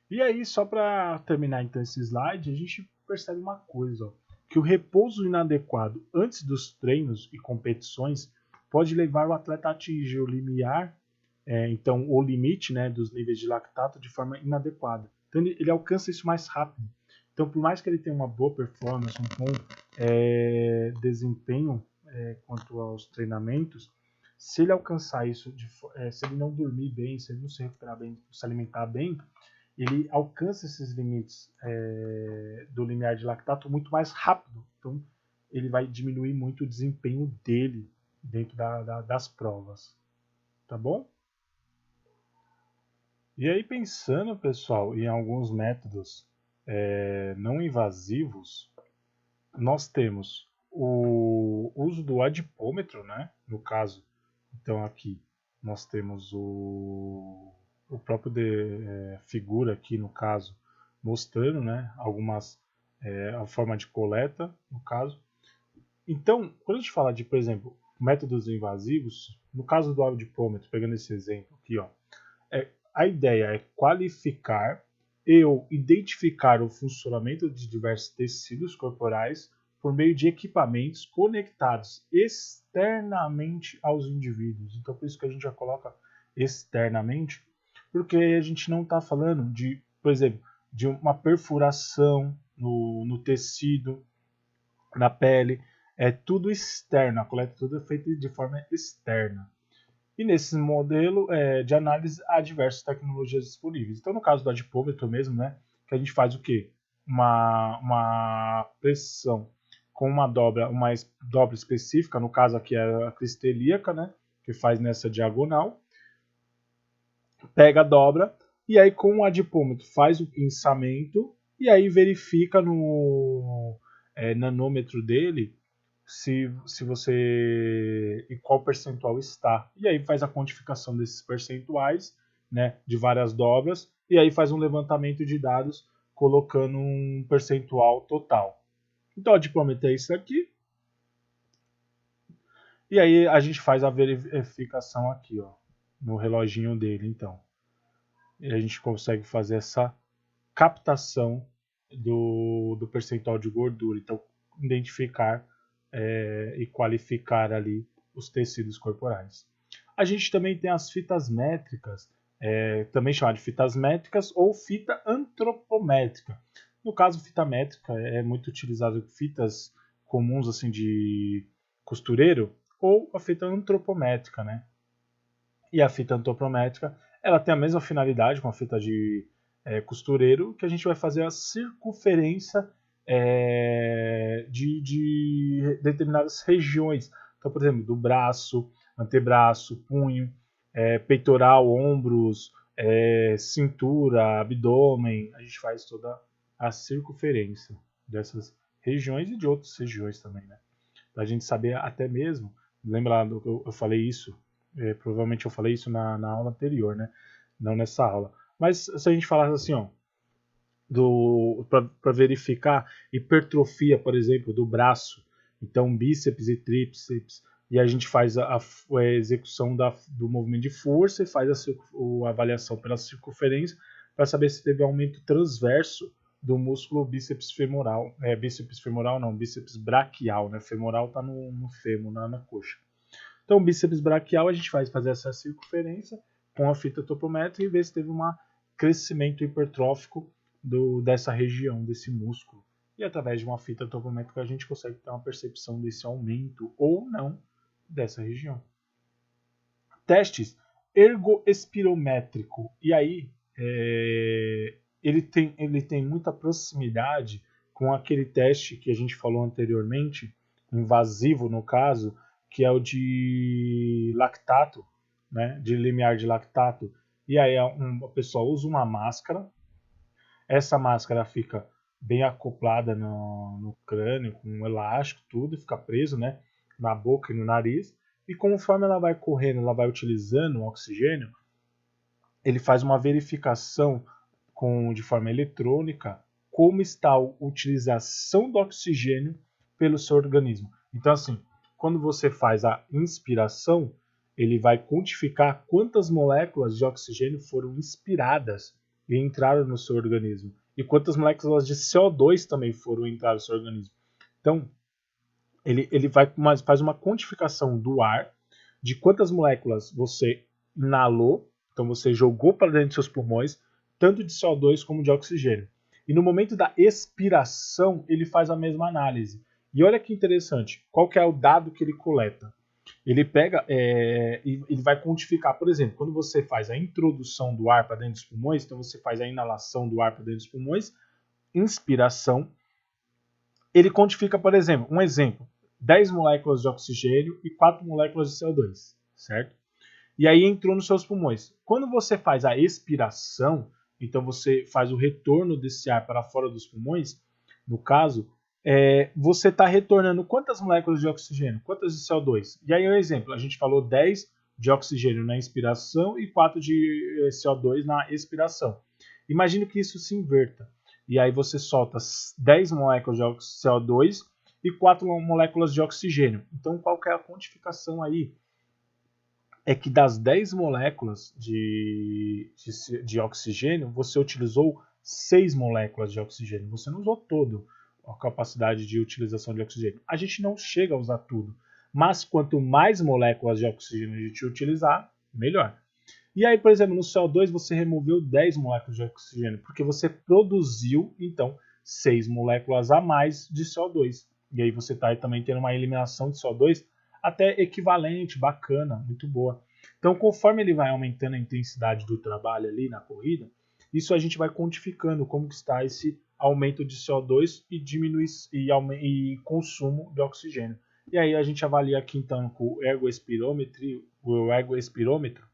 A: E aí, só para terminar então esse slide, a gente percebe uma coisa, ó, que o repouso inadequado antes dos treinos e competições pode levar o atleta a atingir o limiar, então o limite, né, dos níveis de lactato de forma inadequada. Então ele alcança isso mais rápido. Então, por mais que ele tenha uma boa performance, um bom desempenho quanto aos treinamentos, se ele alcançar isso, se ele não dormir bem, se ele não se recuperar bem, se alimentar bem, ele alcança esses limites do limiar de lactato muito mais rápido. Então, ele vai diminuir muito o desempenho dele dentro das provas. Tá bom? E aí, pensando, pessoal, em alguns métodos não invasivos, nós temos o uso do adipômetro, né? No caso, então aqui nós temos o próprio figura aqui no caso mostrando, né? Algumas a forma de coleta no caso. Então, quando a gente fala de, por exemplo, métodos invasivos, no caso do adipômetro, pegando esse exemplo aqui, ó, a ideia é qualificar ou identificar o funcionamento de diversos tecidos corporais por meio de equipamentos conectados externamente aos indivíduos. Então, por isso que a gente já coloca externamente, porque a gente não está falando de, por exemplo, de uma perfuração no tecido, na pele. É tudo externo, a coleta tudo é feita de forma externa. E nesse modelo de análise há diversas tecnologias disponíveis. Então, no caso do adipômetro mesmo, né, que a gente faz o quê? Uma pressão com uma dobra específica, no caso aqui é a cristelíaca, né, que faz nessa diagonal, pega a dobra, e aí com o adipômetro faz o pinçamento, e aí verifica no nanômetro dele se você em qual percentual está. E aí faz a quantificação desses percentuais, né, de várias dobras, e aí faz um levantamento de dados colocando um percentual total. Então, a adipômetro é isso aqui. E aí a gente faz a verificação aqui, ó, no reloginho dele, então. E a gente consegue fazer essa captação do percentual de gordura. Então, identificar e qualificar ali os tecidos corporais. A gente também tem as fitas métricas, também chamada de fitas métricas ou fita antropométrica. No caso, fita métrica é muito utilizado fitas comuns assim de costureiro ou a fita antropométrica, né? E a fita antropométrica, ela tem a mesma finalidade com a fita de costureiro, que a gente vai fazer a circunferência de determinadas regiões. Então, por exemplo, do braço, antebraço, punho, peitoral, ombros, cintura, abdômen. A gente faz toda a circunferência dessas regiões e de outras regiões também, né? Para a gente saber até mesmo, lembra do que eu falei isso, provavelmente eu falei isso na aula anterior, né? Não nessa aula. Mas se a gente falasse assim, ó, para verificar hipertrofia, por exemplo, do braço, então bíceps e tríceps, e a gente faz a execução do movimento de força e faz a avaliação pela circunferência para saber se teve aumento transverso do músculo bíceps femoral. Bíceps femoral não, bíceps braquial, né? Femoral está no fêmur, na coxa. Então, o bíceps braquial a gente vai fazer essa circunferência com a fita topométrica e ver se teve um crescimento hipertrófico dessa região, desse músculo. E através de uma fita topométrica a gente consegue ter uma percepção desse aumento ou não dessa região. Testes ergoespirométrico. E aí, ele tem muita proximidade com aquele teste que a gente falou anteriormente, invasivo no caso, que é o de lactato, né, de limiar de lactato. E aí a pessoa usa uma máscara, essa máscara fica bem acoplada no crânio, com um elástico, tudo, fica preso, né, na boca e no nariz. E conforme ela vai correndo, ela vai utilizando o oxigênio, ele faz uma verificação de forma eletrônica como está a utilização do oxigênio pelo seu organismo. Então, assim, quando você faz a inspiração, ele vai quantificar quantas moléculas de oxigênio foram inspiradas e entraram no seu organismo. E quantas moléculas de CO2 também foram entrar no seu organismo. Então, ele faz uma quantificação do ar, de quantas moléculas você inalou, então você jogou para dentro dos seus pulmões, tanto de CO2 como de oxigênio. E no momento da expiração, ele faz a mesma análise. E olha que interessante, qual que é o dado que ele coleta? Ele pega e ele vai quantificar, por exemplo, quando você faz a introdução do ar para dentro dos pulmões, então você faz a inalação do ar para dentro dos pulmões, inspiração, ele quantifica, por exemplo, 10 moléculas de oxigênio e 4 moléculas de CO2, certo? E aí entrou nos seus pulmões. Quando você faz a expiração, então você faz o retorno desse ar para fora dos pulmões, no caso, você está retornando quantas moléculas de oxigênio, quantas de CO2? E aí, um exemplo, a gente falou 10 de oxigênio na inspiração e 4 de CO2 na expiração. Imagine que isso se inverta. E aí você solta 10 moléculas de CO2 e 4 moléculas de oxigênio. Então, qual que é a quantificação aí? É que das 10 moléculas de oxigênio, você utilizou 6 moléculas de oxigênio. Você não usou todo a capacidade de utilização de oxigênio. A gente não chega a usar tudo. Mas quanto mais moléculas de oxigênio a gente utilizar, melhor. E aí, por exemplo, no CO2 você removeu 10 moléculas de oxigênio, porque você produziu, então, 6 moléculas a mais de CO2. E aí você está também tendo uma eliminação de CO2 até equivalente, bacana, muito boa. Então, conforme ele vai aumentando a intensidade do trabalho ali na corrida, isso a gente vai quantificando como que está esse aumento de CO2 e consumo de oxigênio. E aí a gente avalia aqui então com o ergoespirômetro,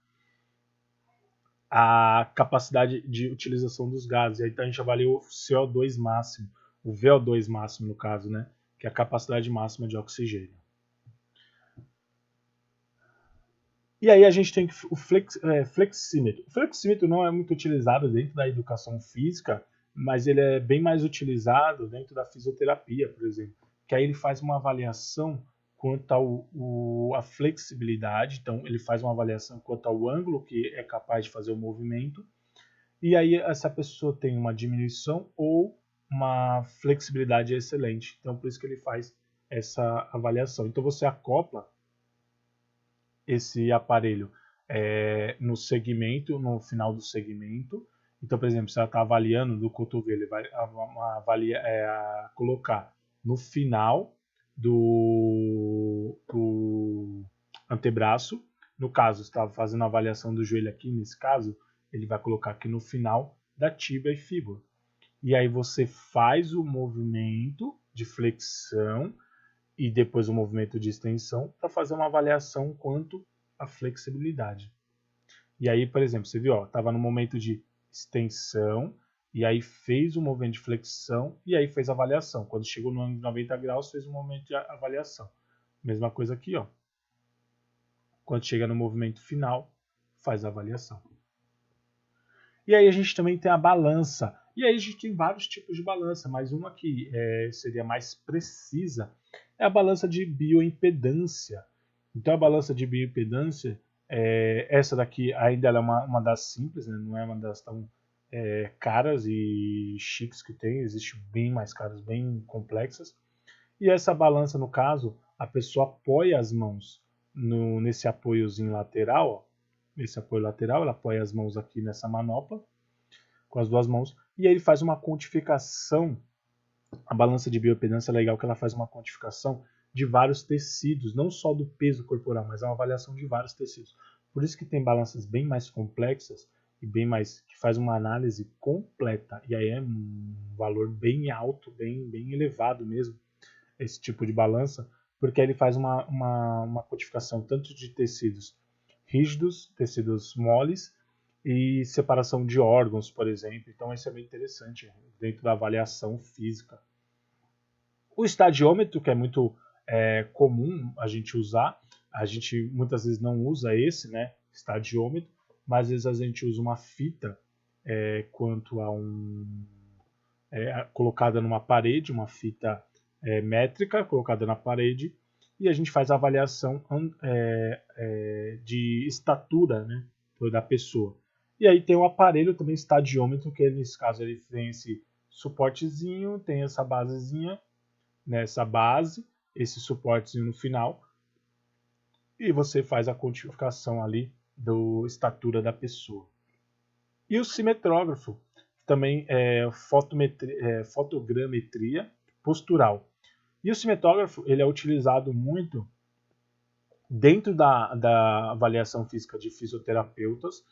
A: a capacidade de utilização dos gases. Aí então a gente avalia o CO2 máximo, o VO2 máximo no caso, né, que é a capacidade máxima de oxigênio. E aí a gente tem o flexímetro. O flexímetro não é muito utilizado dentro da educação física, mas ele é bem mais utilizado dentro da fisioterapia, por exemplo, que aí ele faz uma avaliação quanto à flexibilidade, então ele faz uma avaliação quanto ao ângulo que é capaz de fazer o movimento, e aí essa pessoa tem uma diminuição ou uma flexibilidade excelente, então por isso que ele faz essa avaliação. Então você acopla esse aparelho no segmento, no final do segmento. Então, por exemplo, se ela está avaliando do cotovelo, ele vai colocar no final do antebraço. No caso, está fazendo a avaliação do joelho aqui, nesse caso, ele vai colocar aqui no final da tíbia e fíbula. E aí você faz o movimento de flexão e depois o movimento de extensão para fazer uma avaliação quanto à flexibilidade. E aí, por exemplo, você viu, estava no momento de extensão e aí fez o movimento de flexão e aí fez a avaliação. Quando chegou no ângulo de 90 graus, fez o movimento de avaliação. Mesma coisa aqui, ó. Quando chega no movimento final, faz a avaliação. E aí a gente também tem a balança. E aí a gente tem vários tipos de balança, mas uma que seria mais precisa é a balança de bioimpedância. Então a balança de bioimpedância, essa daqui ainda é uma das simples, né? Não é uma das tão caras e chiques que tem, existem bem mais caras, bem complexas. E essa balança, no caso, a pessoa apoia as mãos nesse apoiozinho lateral, ó. Esse apoio lateral, ela apoia as mãos aqui nessa manopla, com as duas mãos, e aí ele faz uma quantificação. A balança de bioimpedância é legal que ela faz uma quantificação de vários tecidos, não só do peso corporal, mas é uma avaliação de vários tecidos. Por isso que tem balanças bem mais complexas e bem mais que faz uma análise completa, e aí é um valor bem alto, bem elevado mesmo, esse tipo de balança, porque ele faz uma quantificação tanto de tecidos rígidos, tecidos moles e separação de órgãos, por exemplo. Então isso é bem interessante dentro da avaliação física. O estadiômetro, que é muito comum a gente usar, a gente muitas vezes não usa esse, né, estadiômetro, mas às vezes a gente usa uma fita quanto a colocada numa parede, uma fita métrica colocada na parede, e a gente faz a avaliação de estatura, né, da pessoa. E aí tem o aparelho também, estadiômetro, que nesse caso ele tem esse suportezinho, tem essa basezinha, nessa base, esse suportezinho no final, e você faz a quantificação ali da estatura da pessoa. E o cimetrógrafo, também é fotogrametria postural. E o cimetrógrafo ele é utilizado muito dentro da avaliação física de fisioterapeutas,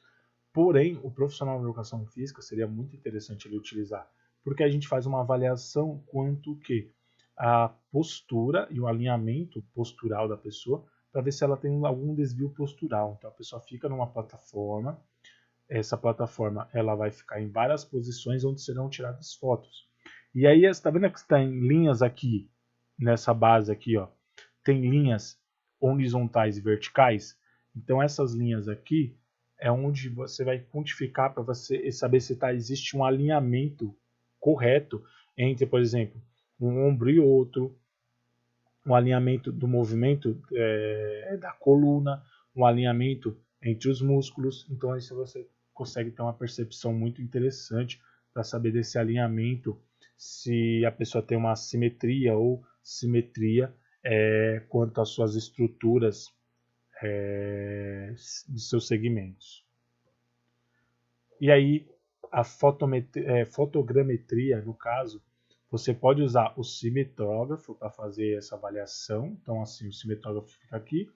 A: porém o profissional de educação física seria muito interessante ele utilizar, porque a gente faz uma avaliação quanto que a postura e o alinhamento postural da pessoa para ver se ela tem algum desvio postural. Então a pessoa fica numa plataforma, essa plataforma ela vai ficar em várias posições onde serão tiradas fotos. E aí, está vendo que está em linhas aqui, nessa base aqui, ó, tem linhas horizontais e verticais. Então essas linhas aqui é onde você vai quantificar para você saber se existe um alinhamento correto entre, por exemplo, um ombro e outro, um alinhamento do movimento da coluna, um alinhamento entre os músculos. Então isso você consegue ter uma percepção muito interessante para saber desse alinhamento, se a pessoa tem uma assimetria ou simetria quanto às suas estruturas de seus segmentos. E aí a fotogrametria, no caso, você pode usar o cimetrógrafo para fazer essa avaliação. Então assim, o cimetrógrafo fica aqui,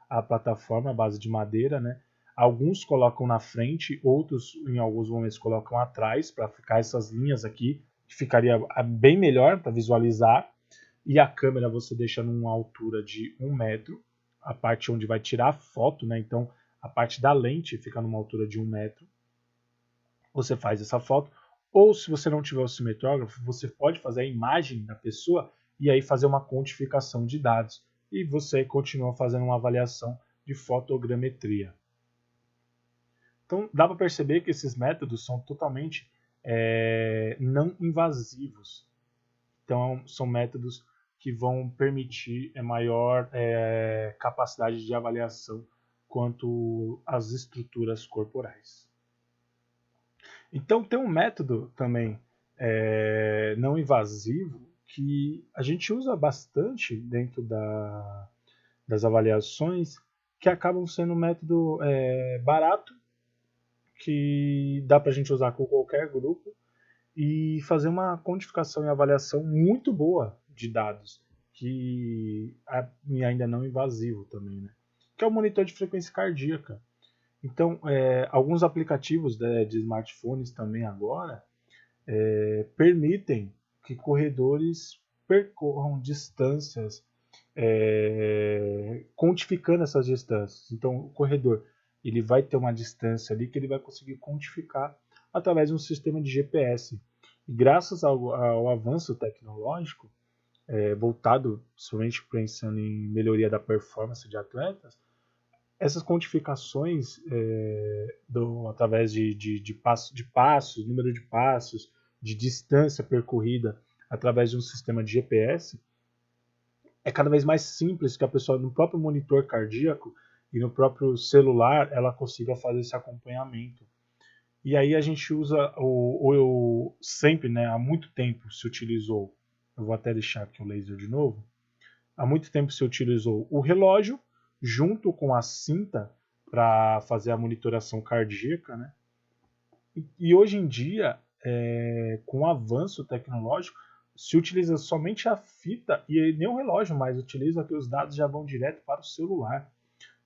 A: a plataforma, a base de madeira, né? Alguns colocam na frente, outros em alguns momentos colocam atrás para ficar essas linhas aqui, que ficaria bem melhor para visualizar. E a câmera você deixa numa altura de 1 metro, a parte onde vai tirar a foto, né? Então a parte da lente fica numa altura de 1 metro. Você faz essa foto, ou se você não tiver o cimetrógrafo, você pode fazer a imagem da pessoa e aí fazer uma quantificação de dados. E você continua fazendo uma avaliação de fotogrametria. Então dá para perceber que esses métodos são totalmente não invasivos. Então são métodos que vão permitir maior capacidade de avaliação quanto às estruturas corporais. Então tem um método também não invasivo que a gente usa bastante dentro das avaliações, que acabam sendo um método barato, que dá para a gente usar com qualquer grupo e fazer uma quantificação e avaliação muito boa de dados, que ainda não invasivo também, né? Que é o monitor de frequência cardíaca. Então, alguns aplicativos de smartphones também agora permitem que corredores percorram distâncias quantificando essas distâncias. Então, o corredor ele vai ter uma distância ali que ele vai conseguir quantificar através de um sistema de GPS. E graças ao avanço tecnológico, voltado somente pensando em melhoria da performance de atletas, essas quantificações através de passos, número de passos, de distância percorrida através de um sistema de GPS, é cada vez mais simples que a pessoa no próprio monitor cardíaco e no próprio celular ela consiga fazer esse acompanhamento. E aí a gente usa sempre, né, há muito tempo se utilizou, eu vou até deixar aqui o laser de novo, há muito tempo se utilizou o relógio junto com a cinta para fazer a monitoração cardíaca, né? E hoje em dia, com o avanço tecnológico, se utiliza somente a fita e nem o relógio mais utiliza, que os dados já vão direto para o celular.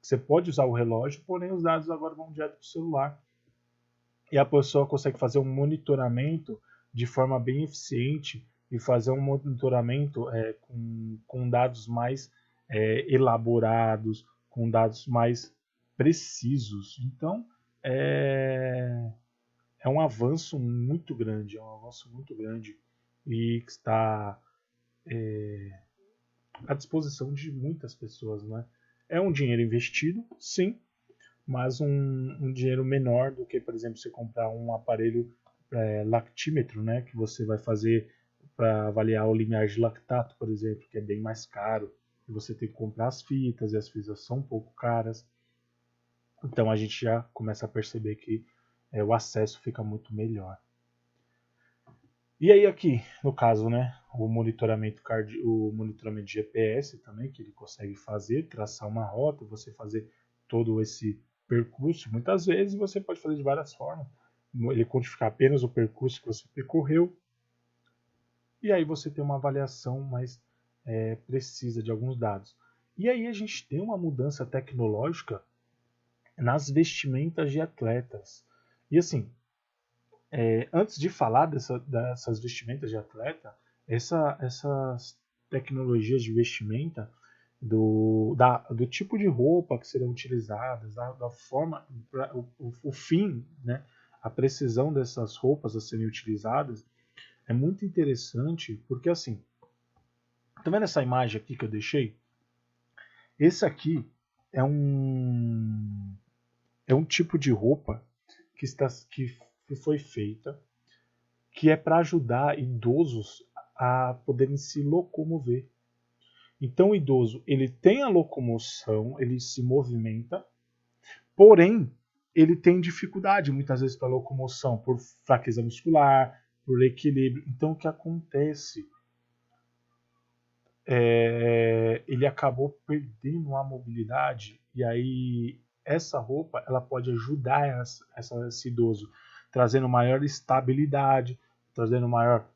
A: Você pode usar o relógio, porém os dados agora vão direto para o celular. E a pessoa consegue fazer um monitoramento de forma bem eficiente e fazer um monitoramento com dados mais elaborados, com dados mais precisos. Então, é um avanço muito grande, e que está à disposição de muitas pessoas, né? É um dinheiro investido, sim, mas um dinheiro menor do que, por exemplo, você comprar um aparelho lactímetro, né, que você vai fazer para avaliar o limiar de lactato, por exemplo, que é bem mais caro, e você tem que comprar as fitas, e as fitas são um pouco caras. Então a gente já começa a perceber que o acesso fica muito melhor. E aí aqui, no caso, né, o monitoramento de GPS também, que ele consegue fazer, traçar uma rota, você fazer todo esse percurso. Muitas vezes você pode fazer de várias formas. Ele quantificar apenas o percurso que você percorreu. E aí você tem uma avaliação mais precisa de alguns dados. E aí a gente tem uma mudança tecnológica nas vestimentas de atletas. E assim, antes de falar dessas vestimentas de atleta, essas tecnologias de vestimenta, do tipo de roupa que serão utilizadas, da forma, o fim, né, a precisão dessas roupas a serem utilizadas, é muito interessante, porque assim, tá vendo essa imagem aqui que eu deixei? Esse aqui é um tipo de roupa que foi feita, que é para ajudar idosos a poderem se locomover. Então o idoso, ele tem a locomoção, ele se movimenta, porém ele tem dificuldade muitas vezes para locomoção por fraqueza muscular, por equilíbrio. Então o que acontece? Ele acabou perdendo a mobilidade, e aí essa roupa ela pode ajudar esse idoso, trazendo maior estabilidade, trazendo maior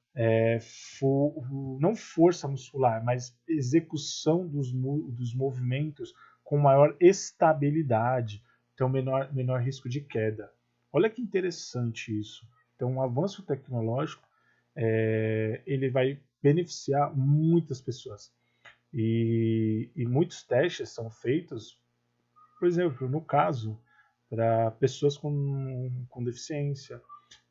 A: não força muscular, mas execução dos movimentos com maior estabilidade, então menor risco de queda. Olha que interessante isso. Então, um avanço tecnológico ele vai beneficiar muitas pessoas. E muitos testes são feitos, por exemplo, no caso, para pessoas com deficiência,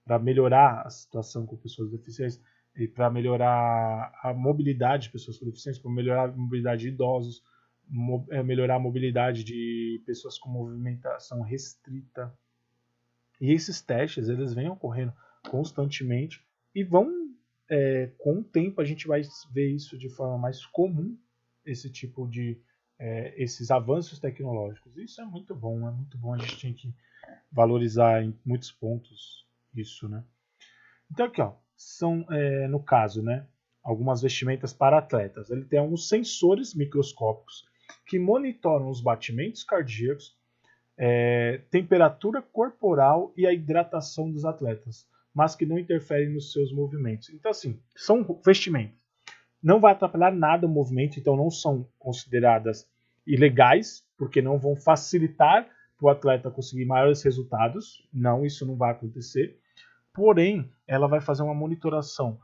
A: para melhorar a situação com pessoas com deficiência, e para melhorar a mobilidade de pessoas com deficiência, para melhorar a mobilidade de idosos, melhorar a mobilidade de pessoas com movimentação restrita. E esses testes eles vêm ocorrendo constantemente e com o tempo a gente vai ver isso de forma mais comum, esse tipo de esses avanços tecnológicos. Isso é muito bom, a gente tem que valorizar em muitos pontos isso, né? Então aqui, ó, são no caso, né, algumas vestimentas para atletas. Ele tem alguns sensores microscópicos que monitoram os batimentos cardíacos, temperatura corporal e a hidratação dos atletas, mas que não interferem nos seus movimentos. Então, assim, são vestimentas. Não vai atrapalhar nada o movimento, então não são consideradas ilegais, porque não vão facilitar para o atleta conseguir maiores resultados. Não, isso não vai acontecer. Porém, ela vai fazer uma monitoração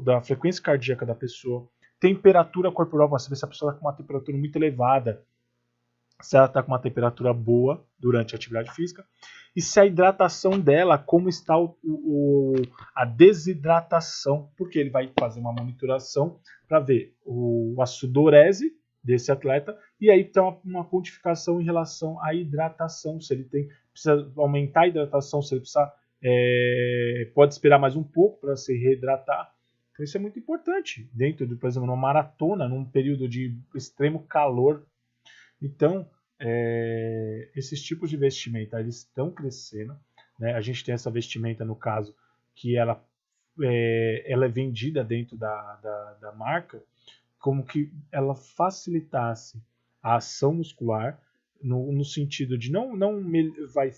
A: da frequência cardíaca da pessoa, temperatura corporal, para saber se a pessoa está com uma temperatura muito elevada, se ela está com uma temperatura boa durante a atividade física, e se a hidratação dela, como está a desidratação, porque ele vai fazer uma monitoração para ver a sudorese desse atleta, e aí tem uma quantificação em relação à hidratação, se ele precisa aumentar a hidratação, se ele precisa, pode esperar mais um pouco para se reidratar. Então isso é muito importante dentro de, por exemplo, uma maratona, num período de extremo calor. Então, esses tipos de vestimenta eles estão crescendo. né? A gente tem essa vestimenta, no caso, que ela é vendida dentro da marca, como que ela facilitasse a ação muscular, no sentido de não vai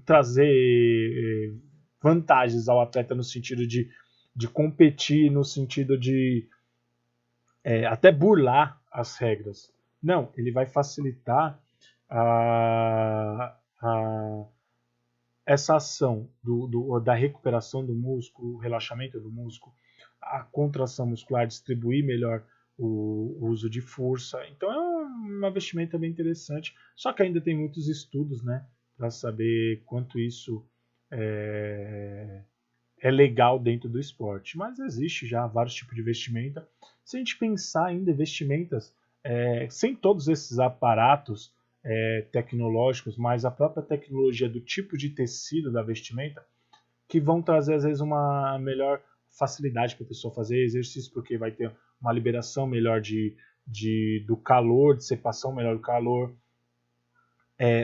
A: trazer vantagens ao atleta no sentido de competir, no sentido de até burlar as regras. Não, ele vai facilitar essa ação da recuperação do músculo, o relaxamento do músculo, a contração muscular, distribuir melhor o uso de força. Então é uma vestimenta bem interessante, só que ainda tem muitos estudos, né, para saber quanto isso é legal dentro do esporte. Mas existe já vários tipos de vestimenta. Se a gente pensar ainda em vestimentas, sem todos esses aparatos tecnológicos, mas a própria tecnologia do tipo de tecido da vestimenta, que vão trazer às vezes uma melhor facilidade para a pessoa fazer exercício, porque vai ter uma liberação melhor do calor, dissipação melhor do calor,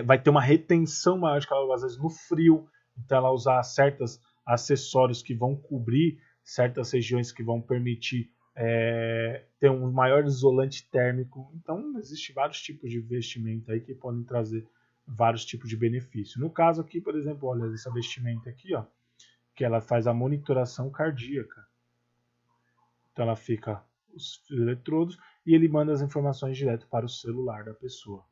A: vai ter uma retenção maior de calor, às vezes no frio, então ela usar certos acessórios que vão cobrir certas regiões que vão permitir ter um maior isolante térmico. Então existem vários tipos de vestimenta aí que podem trazer vários tipos de benefício. No caso aqui, por exemplo, olha essa vestimenta aqui, ó, que ela faz a monitoração cardíaca. Então ela fica os eletrodos e ele manda as informações direto para o celular da pessoa.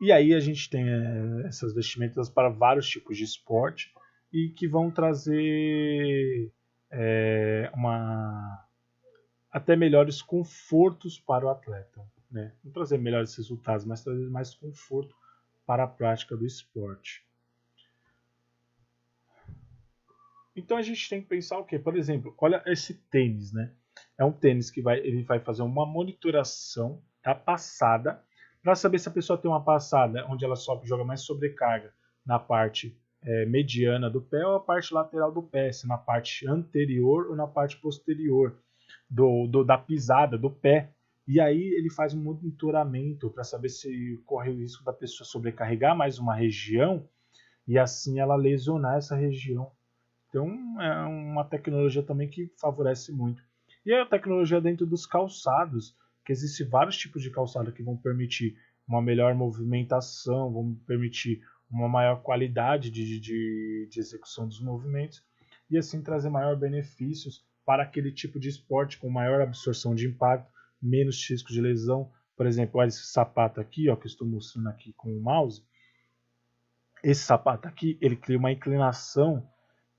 A: E aí a gente tem essas vestimentas para vários tipos de esporte e que vão trazer até melhores confortos para o atleta, né? Não trazer melhores resultados, mas trazer mais conforto para a prática do esporte. Então a gente tem que pensar o quê? Por exemplo, olha esse tênis, né? É um tênis que ele vai fazer uma monitoração da passada para saber se a pessoa tem uma passada onde ela joga mais sobrecarga na parte mediana do pé ou a parte lateral do pé, se na parte anterior ou na parte posterior da pisada do pé. E aí ele faz um monitoramento para saber se corre o risco da pessoa sobrecarregar mais uma região e assim ela lesionar essa região. Então é uma tecnologia também que favorece muito. E a tecnologia dentro dos calçados, que existem vários tipos de calçado que vão permitir uma melhor movimentação, vão permitir uma maior qualidade de execução dos movimentos e assim trazer maior benefícios para aquele tipo de esporte com maior absorção de impacto, menos risco de lesão. Por exemplo, olha esse sapato aqui, ó, que eu estou mostrando aqui com o mouse. Esse sapato aqui, ele cria uma inclinação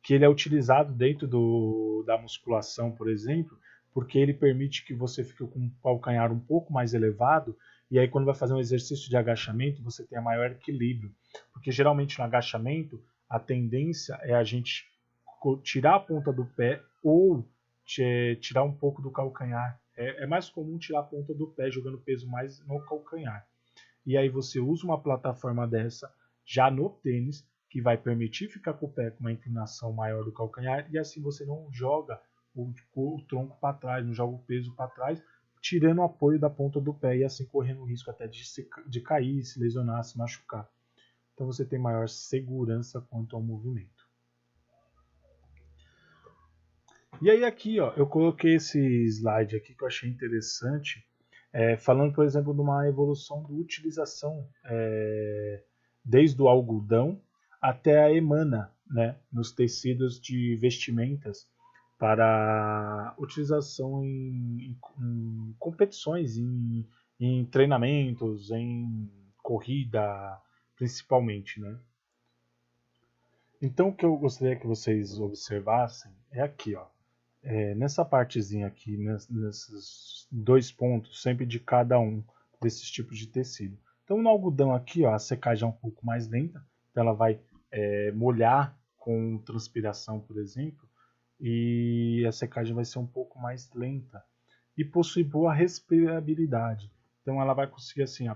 A: que ele é utilizado dentro da musculação, por exemplo, porque ele permite que você fique com o calcanhar um pouco mais elevado e aí quando vai fazer um exercício de agachamento você tenha maior equilíbrio, porque geralmente no agachamento a tendência é a gente tirar a ponta do pé ou tirar um pouco do calcanhar. É mais comum tirar a ponta do pé jogando peso mais no calcanhar. E aí você usa uma plataforma dessa já no tênis que vai permitir ficar com o pé com uma inclinação maior do calcanhar e assim você não joga o tronco para trás, não joga o peso para trás, tirando o apoio da ponta do pé e assim correndo o risco até de cair, se lesionar, se machucar. Então você tem maior segurança quanto ao movimento. E aí aqui, ó, eu coloquei esse slide aqui que eu achei interessante, falando, por exemplo, de uma evolução da utilização desde o algodão até a emana, né, nos tecidos de vestimentas para utilização em competições, em treinamentos, em corrida, principalmente, né? Então o que eu gostaria que vocês observassem é aqui, ó. Nessa partezinha aqui, nesses dois pontos, sempre de cada um desses tipos de tecido. Então no algodão aqui, ó, a secagem é um pouco mais lenta, então ela vai molhar com transpiração, por exemplo, e a secagem vai ser um pouco mais lenta e possui boa respirabilidade. Então ela vai conseguir assim, a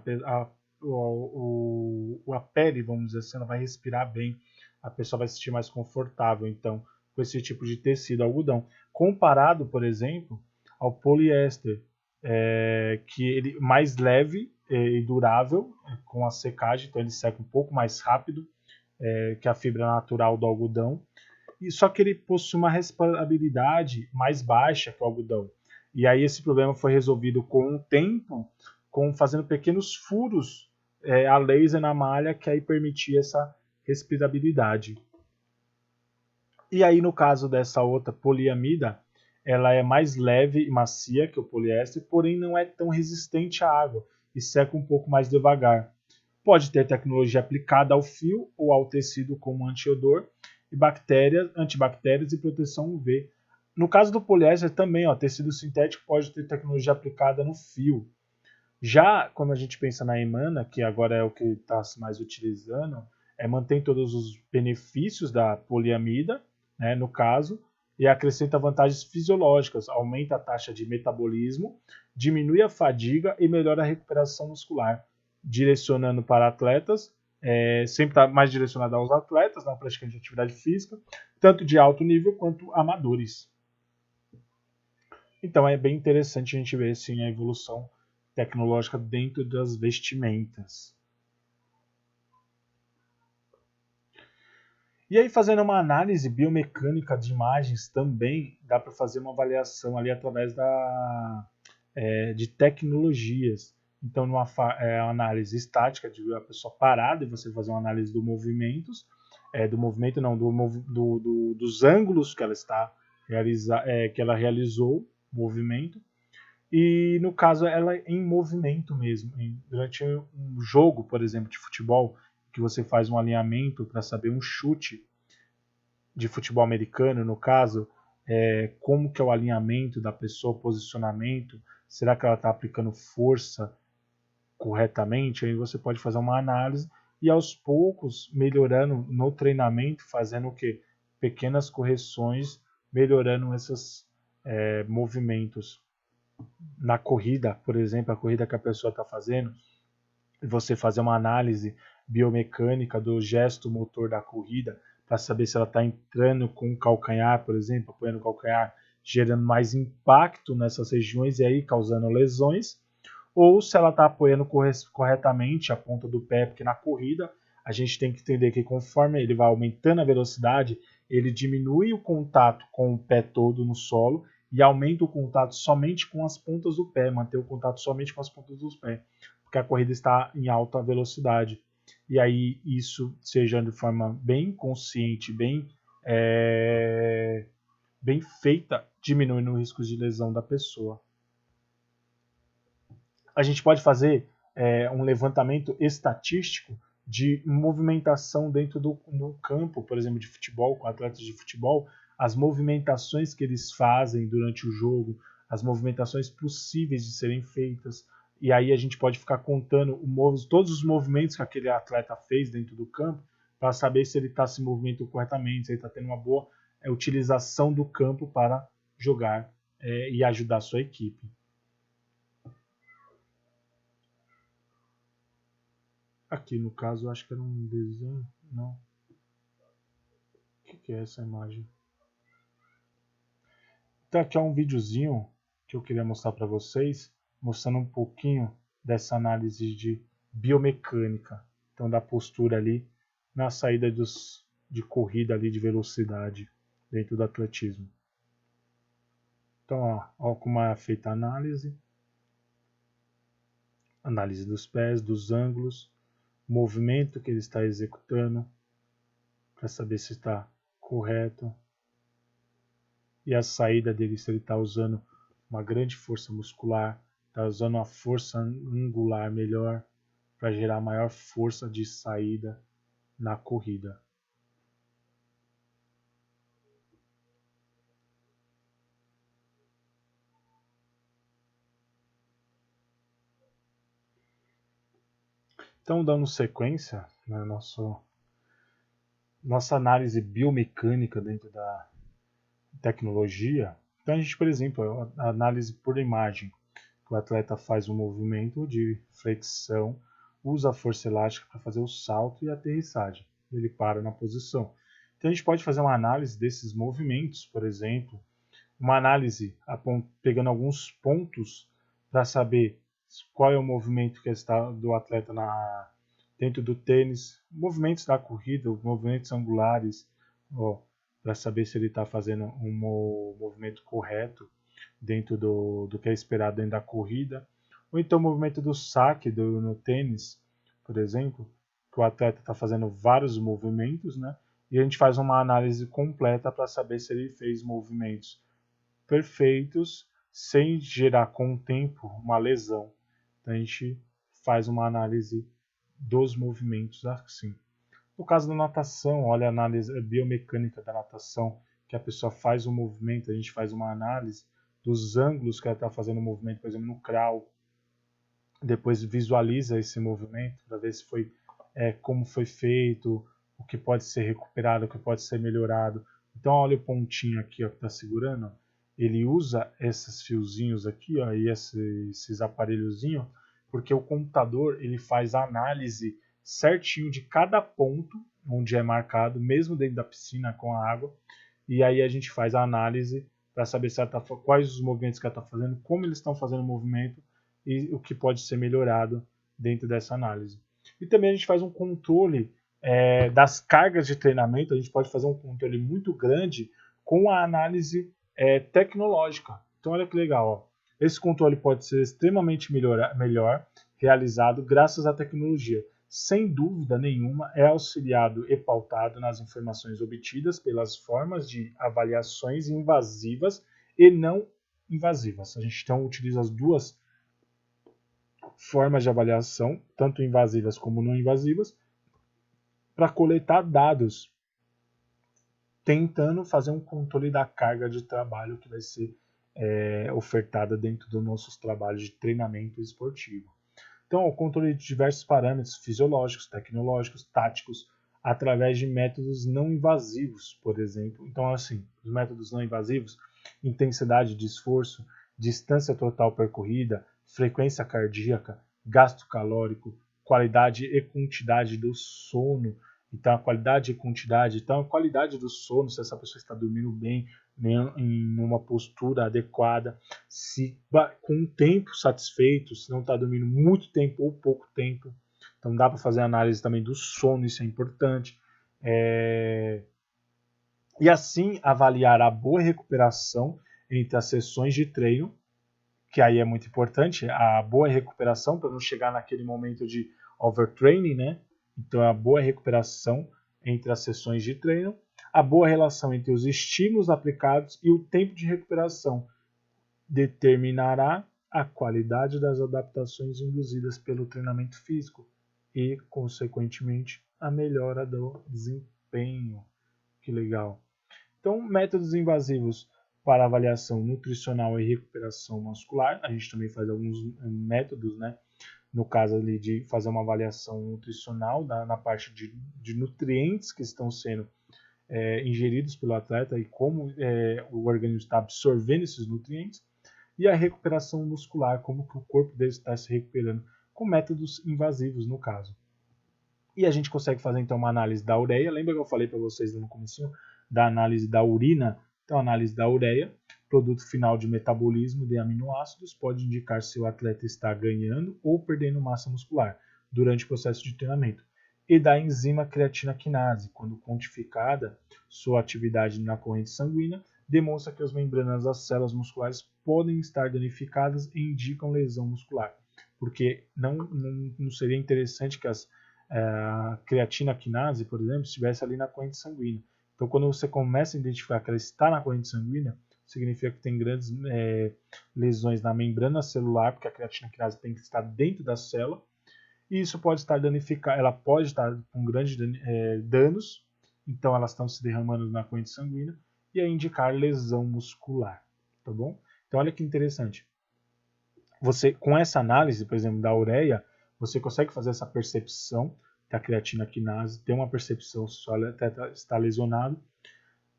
A: pele, vamos dizer assim, ela vai respirar bem, a pessoa vai se sentir mais confortável, então, com esse tipo de tecido algodão, comparado, por exemplo, ao poliéster, que ele mais leve, e durável com a secagem, então ele seca um pouco mais rápido que a fibra natural do algodão. E só que ele possui uma respirabilidade mais baixa que o algodão. E aí esse problema foi resolvido com o tempo, fazendo pequenos furos a laser na malha, que aí permitia essa respirabilidade. E aí no caso dessa outra poliamida, ela é mais leve e macia que o poliéster, porém não é tão resistente à água e seca um pouco mais devagar. Pode ter tecnologia aplicada ao fio ou ao tecido como antiodor e antibactérias e proteção UV. No caso do poliéster também, tecido sintético pode ter tecnologia aplicada no fio. Já quando a gente pensa na emana, que agora é o que está se mais utilizando, mantém todos os benefícios da poliamida, né, no caso, e acrescenta vantagens fisiológicas, aumenta a taxa de metabolismo, diminui a fadiga e melhora a recuperação muscular, direcionando para atletas, sempre está mais direcionado aos atletas na prática de atividade física, tanto de alto nível quanto amadores. Então é bem interessante a gente ver assim, a evolução tecnológica dentro das vestimentas. E aí, fazendo uma análise biomecânica de imagens também, dá para fazer uma avaliação ali através de tecnologias. Então, numa análise estática, de a pessoa parada, e você fazer uma análise dos movimentos, dos ângulos que ela está que ela realizou, movimento, e no caso ela em movimento mesmo. Durante um jogo, por exemplo, de futebol, que você faz um alinhamento para saber um chute de futebol americano, no caso, como que é o alinhamento da pessoa, posicionamento, será que ela está aplicando força corretamente? Aí você pode fazer uma análise e aos poucos melhorando no treinamento, fazendo o que? Pequenas correções, melhorando esses movimentos. Na corrida, por exemplo, a corrida que a pessoa está fazendo, você fazer uma análise biomecânica do gesto motor da corrida para saber se ela está entrando com o calcanhar, por exemplo, apoiando o calcanhar, gerando mais impacto nessas regiões e aí causando lesões, ou se ela está apoiando corretamente a ponta do pé, porque na corrida a gente tem que entender que conforme ele vai aumentando a velocidade, ele diminui o contato com o pé todo no solo e aumenta o contato somente com as pontas do pé, manter o contato somente com as pontas dos pés, porque a corrida está em alta velocidade. E aí isso seja de forma bem consciente, bem feita, diminuindo o risco de lesão da pessoa. A gente pode fazer um levantamento estatístico de movimentação dentro do campo, por exemplo, de futebol, com atletas de futebol, as movimentações que eles fazem durante o jogo, as movimentações possíveis de serem feitas, e aí a gente pode ficar contando todos os movimentos que aquele atleta fez dentro do campo para saber se ele está se movimentando corretamente, se ele está tendo uma boa utilização do campo para jogar e ajudar a sua equipe. Aqui no caso eu acho que era um desenho, não. O que é essa imagem? Então aqui é um videozinho que eu queria mostrar para vocês, mostrando um pouquinho dessa análise de biomecânica, então da postura ali na saída de corrida ali de velocidade dentro do atletismo. Então ó como é feita a análise dos pés, dos ângulos, movimento que ele está executando, para saber se está correto, e a saída dele, se ele está usando uma grande força muscular, está usando uma força angular melhor para gerar maior força de saída na corrida. Então, dando sequência na nossa análise biomecânica dentro da tecnologia, então a gente, por exemplo, a análise por imagem, o atleta faz um movimento de flexão, usa a força elástica para fazer o salto e a aterrissagem. Ele para na posição. Então a gente pode fazer uma análise desses movimentos, por exemplo, uma análise pegando alguns pontos para saber qual é o movimento que está do atleta dentro do tênis, movimentos da corrida, movimentos angulares, para saber se ele está fazendo um movimento correto dentro do que é esperado dentro da corrida, ou então o movimento do saque no tênis, por exemplo, que o atleta está fazendo vários movimentos, né? E a gente faz uma análise completa para saber se ele fez movimentos perfeitos sem gerar com o tempo uma lesão. Então a gente faz uma análise dos movimentos assim. No caso da natação, olha a análise biomecânica da natação, que a pessoa faz um movimento, a gente faz uma análise dos ângulos que ela está fazendo o movimento, por exemplo, no crawl. Depois visualiza esse movimento para ver se foi como foi feito, o que pode ser recuperado, o que pode ser melhorado. Então olha o pontinho aqui ó, que está segurando. Ó. Ele usa esses fiozinhos aqui ó, e esses aparelhozinhos, porque o computador ele faz a análise certinho de cada ponto onde é marcado, mesmo dentro da piscina com a água. E aí a gente faz a análise para saber se ela quais os movimentos que ela está fazendo, como eles estão fazendo o movimento e o que pode ser melhorado dentro dessa análise. E também a gente faz um controle das cargas de treinamento, a gente pode fazer um controle muito grande com a análise tecnológica. Então olha que legal, ó. Esse controle pode ser extremamente melhor realizado graças à tecnologia. Sem dúvida nenhuma, é auxiliado e pautado nas informações obtidas pelas formas de avaliações invasivas e não invasivas. A gente então utiliza as duas formas de avaliação, tanto invasivas como não invasivas, para coletar dados, tentando fazer um controle da carga de trabalho que vai ser ofertada dentro dos nossos trabalhos de treinamento esportivo. Então, o controle de diversos parâmetros fisiológicos, tecnológicos, táticos, através de métodos não invasivos, por exemplo. Então, assim, os métodos não invasivos, intensidade de esforço, distância total percorrida, frequência cardíaca, gasto calórico, qualidade e quantidade do sono. Então, a qualidade e quantidade. Então, a qualidade do sono, se essa pessoa está dormindo bem, em uma postura adequada, se com um tempo satisfeito, se não está dormindo muito tempo ou pouco tempo. Então, dá para fazer análise também do sono, isso é importante. E assim, avaliar a boa recuperação entre as sessões de treino, que aí é muito importante, a boa recuperação, para não chegar naquele momento de overtraining, né? Então, a boa recuperação entre as sessões de treino, a boa relação entre os estímulos aplicados e o tempo de recuperação determinará a qualidade das adaptações induzidas pelo treinamento físico e, consequentemente, a melhora do desempenho. Que legal! Então, métodos invasivos para avaliação nutricional e recuperação muscular. A gente também faz alguns métodos, né? No caso ali de fazer uma avaliação nutricional na parte de nutrientes que estão sendo ingeridos pelo atleta e como o organismo está absorvendo esses nutrientes. E a recuperação muscular, como que o corpo dele está se recuperando, com métodos invasivos no caso. E a gente consegue fazer então uma análise da ureia. Lembra que eu falei para vocês no comecinho da análise da urina? Então, a análise da ureia, produto final de metabolismo de aminoácidos, pode indicar se o atleta está ganhando ou perdendo massa muscular durante o processo de treinamento. E da enzima creatina quinase, quando quantificada, sua atividade na corrente sanguínea demonstra que as membranas das células musculares podem estar danificadas e indicam lesão muscular. Porque não seria interessante que a creatina quinase, por exemplo, estivesse ali na corrente sanguínea. Então, quando você começa a identificar que ela está na corrente sanguínea, significa que tem grandes lesões na membrana celular, porque a creatina quinase tem que estar dentro da célula, e isso pode estar danificada, ela pode estar com grandes danos, então elas estão se derramando na corrente sanguínea, e a indicar lesão muscular, tá bom? Então, olha que interessante. Você, com essa análise, por exemplo, da ureia, você consegue fazer essa percepção da creatina quinase, ter uma percepção se o atleta está lesionado.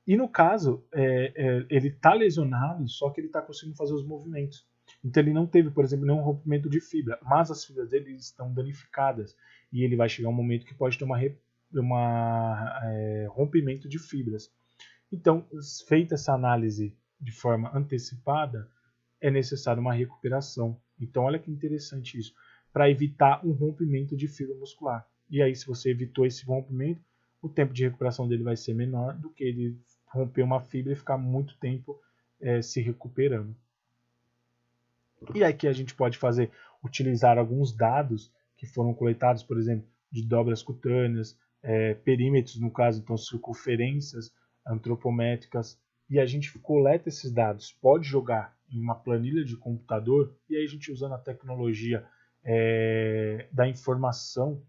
A: E no caso, ele está lesionado, só que ele está conseguindo fazer os movimentos. Então ele não teve, por exemplo, nenhum rompimento de fibra, mas as fibras dele estão danificadas. E ele vai chegar um momento que pode ter rompimento de fibras. Então, feita essa análise de forma antecipada, é necessária uma recuperação Então olha que interessante isso, para evitar um rompimento de fibra muscular. E aí se você evitou esse rompimento, o tempo de recuperação dele vai ser menor do que ele romper uma fibra e ficar muito tempo se recuperando. E aqui a gente pode utilizar alguns dados que foram coletados, por exemplo, de dobras cutâneas, perímetros, no caso, então circunferências antropométricas, e a gente coleta esses dados, pode jogar em uma planilha de computador, e aí a gente usando a tecnologia da informação,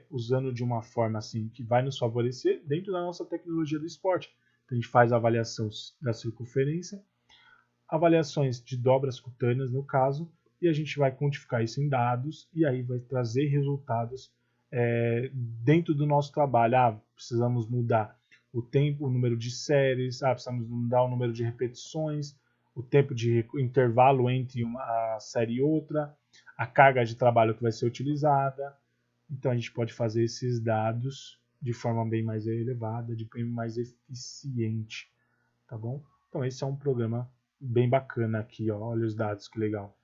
A: usando de uma forma assim que vai nos favorecer dentro da nossa tecnologia do esporte. Então a gente faz a avaliação da circunferência, avaliações de dobras cutâneas no caso, e a gente vai quantificar isso em dados e aí vai trazer resultados dentro do nosso trabalho. Precisamos mudar o tempo, o número de séries, precisamos mudar o número de repetições, o tempo de intervalo entre uma série e outra, a carga de trabalho que vai ser utilizada. Então a gente pode fazer esses dados de forma bem mais elevada, de forma mais eficiente, tá bom? Então esse é um programa bem bacana aqui, ó. Olha os dados, que legal.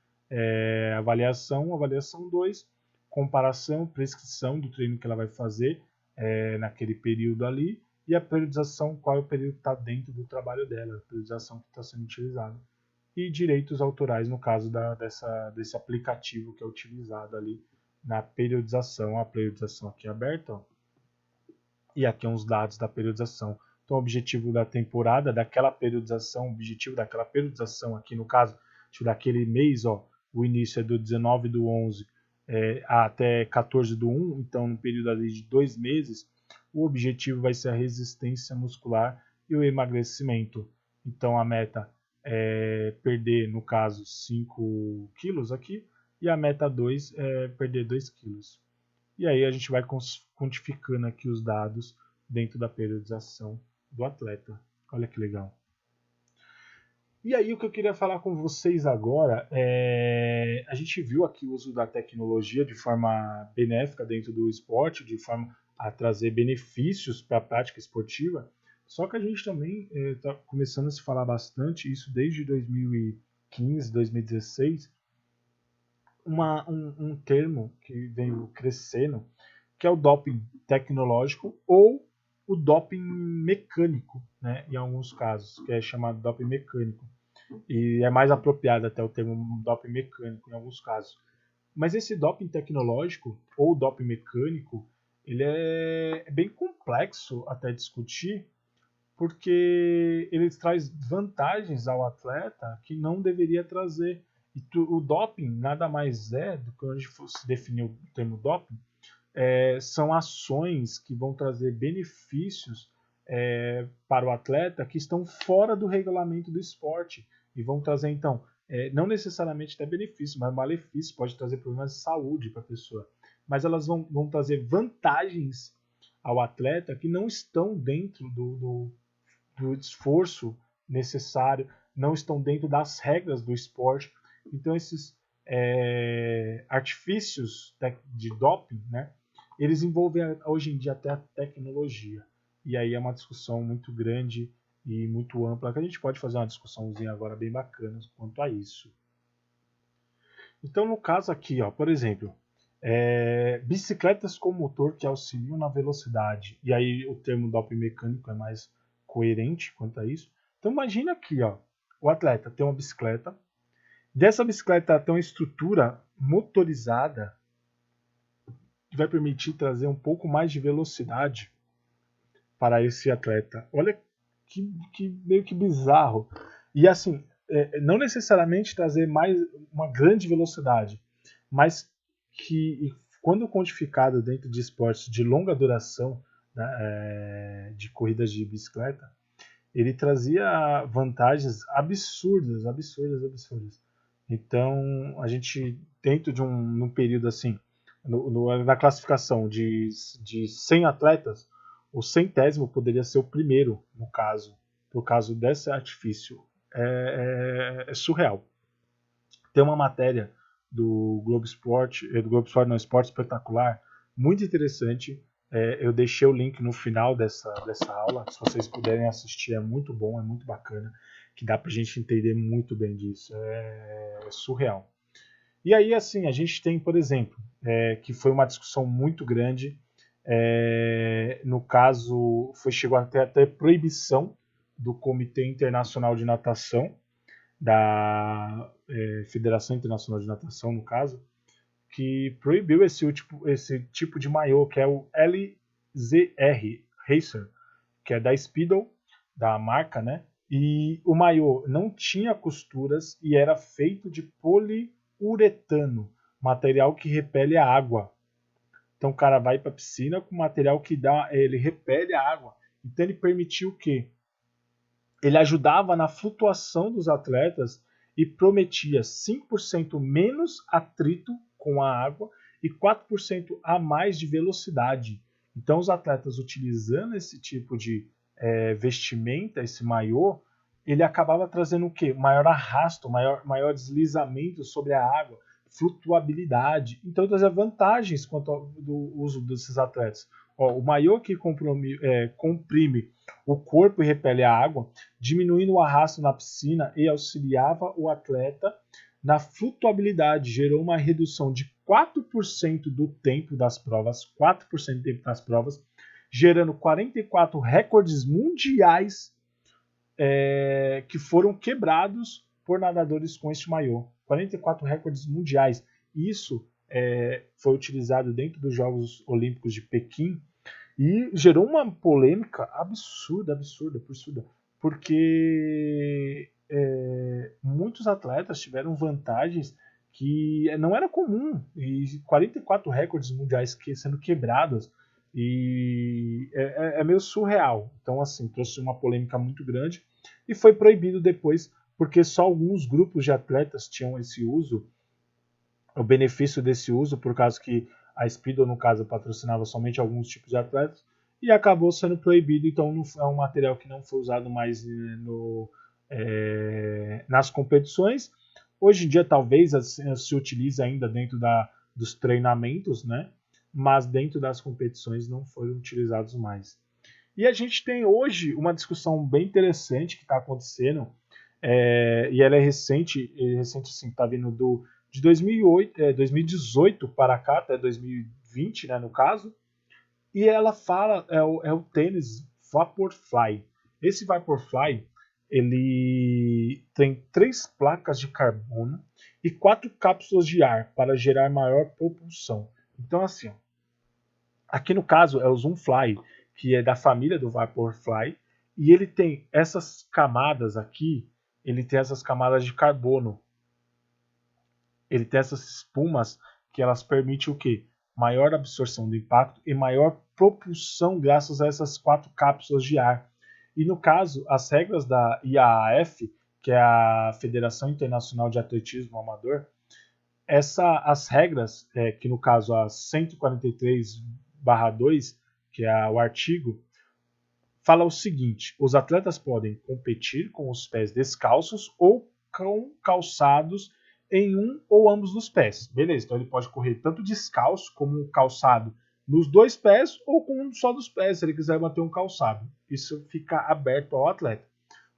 A: Avaliação 2, comparação, prescrição do treino que ela vai fazer naquele período ali, e a periodização, qual é o período que está dentro do trabalho dela, a periodização que está sendo utilizada. E direitos autorais, no caso desse aplicativo que é utilizado ali na periodização. A periodização aqui aberta, ó. E aqui são os dados da periodização. Então, o objetivo da temporada, daquela periodização, o objetivo daquela periodização aqui, no caso, daquele mês, ó, o início é do 19 do 11 até 14 do 1, então, no período ali de 2 meses, o objetivo vai ser a resistência muscular e o emagrecimento. Então, a meta é perder, no caso, 5 quilos aqui, e a meta 2 é perder 2 quilos. E aí a gente vai quantificando aqui os dados dentro da periodização do atleta. Olha que legal. E aí o que eu queria falar com vocês agora a gente viu aqui o uso da tecnologia de forma benéfica dentro do esporte, de forma a trazer benefícios para a prática esportiva, só que a gente também está começando a se falar bastante, isso desde 2015, 2016, um termo que veio crescendo, que é o doping tecnológico ou o doping mecânico, né, em alguns casos, que é chamado doping mecânico. E é mais apropriado até o termo doping mecânico em alguns casos. Mas esse doping tecnológico ou doping mecânico, ele é bem complexo até discutir, porque ele traz vantagens ao atleta que não deveria trazer. O doping nada mais é do que quando a gente fosse definir o termo doping, são ações que vão trazer benefícios para o atleta que estão fora do regulamento do esporte e vão trazer, então, não necessariamente até benefício, mas malefício, pode trazer problemas de saúde para a pessoa. Mas elas vão trazer vantagens ao atleta que não estão dentro do esforço necessário, não estão dentro das regras do esporte. Então, esses artifícios de doping, né, eles envolvem hoje em dia até a tecnologia. E aí é uma discussão muito grande e muito ampla, que a gente pode fazer uma discussãozinha agora bem bacana quanto a isso. Então, no caso aqui, ó, por exemplo, bicicletas com motor que auxiliam na velocidade. E aí o termo doping mecânico é mais coerente quanto a isso. Então imagina aqui, ó, o atleta tem uma bicicleta, dessa bicicleta tem uma estrutura motorizada que vai permitir trazer um pouco mais de velocidade para esse atleta. Olha que meio que bizarro. E assim, não necessariamente trazer mais uma grande velocidade, mas que quando quantificado dentro de esportes de longa duração, né, de corridas de bicicleta, ele trazia vantagens absurdas. Então, a gente, dentro de um período assim, na classificação de 100 atletas, o 100º poderia ser o primeiro, no caso, por causa desse artifício. É surreal. Tem uma matéria do Globo Esporte, não, Esporte Espetacular, muito interessante. Eu deixei o link no final dessa aula, se vocês puderem assistir, é muito bom, é muito bacana, que dá pra gente entender muito bem disso, é surreal. E aí, assim, a gente tem, por exemplo, que foi uma discussão muito grande, no caso, chegou até proibição do Comitê Internacional de Natação, da Federação Internacional de Natação, no caso, que proibiu esse tipo de maiô, que é o LZR Racer, que é da Speedo, da marca, né? E o maiô não tinha costuras e era feito de poliuretano, material que repele a água. Então o cara vai para a piscina com material que ele repele a água. Então ele permitiu que ele ajudava na flutuação dos atletas e prometia 5% menos atrito com a água e 4% a mais de velocidade. Então, os atletas utilizando esse tipo de vestimenta, esse maiô, ele acabava trazendo o quê? Maior arrasto, maior deslizamento sobre a água, flutuabilidade. Então, trazia vantagens quanto ao uso desses atletas. O maiô que comprime o corpo e repele a água, diminuindo o arrasto na piscina e auxiliava o atleta na flutuabilidade, gerou uma redução de 4% do tempo das provas, 4% do tempo das provas, gerando 44 recordes mundiais que foram quebrados por nadadores com este maiô. 44 recordes mundiais. Isso foi utilizado dentro dos Jogos Olímpicos de Pequim e gerou uma polêmica absurda, porque muitos atletas tiveram vantagens que não era comum, e 44 recordes mundiais sendo quebrados, e é meio surreal. Então, assim, trouxe uma polêmica muito grande e foi proibido depois, porque só alguns grupos de atletas tinham esse uso, o benefício desse uso, por causa que a Speedo, no caso, patrocinava somente alguns tipos de atletas, e acabou sendo proibido, então é um material que não foi usado mais nas competições. Hoje em dia, talvez se utilize ainda dentro dos treinamentos, né? Mas dentro das competições não foram utilizados mais. E a gente tem hoje uma discussão bem interessante que está acontecendo, e ela é recente assim, está vindo de 2018 para cá, até 2020, né, no caso, e ela fala, é o tênis Vaporfly. Esse Vaporfly, ele tem 3 placas de carbono e 4 cápsulas de ar para gerar maior propulsão. Então, assim, aqui no caso é o Zoomfly, que é da família do Vaporfly, e ele tem essas camadas aqui, ele tem essas camadas de carbono. Ele tem essas espumas que elas permitem o quê? Maior absorção do impacto e maior propulsão graças a essas 4 cápsulas de ar. E no caso, as regras da IAAF, que é a Federação Internacional de Atletismo Amador, as regras, que no caso a 143/2, que é o artigo, fala o seguinte: os atletas podem competir com os pés descalços ou com calçados em um ou ambos dos pés. Beleza, então ele pode correr tanto descalço como calçado nos 2 pés ou com um só dos pés, se ele quiser manter um calçado. Isso fica aberto ao atleta.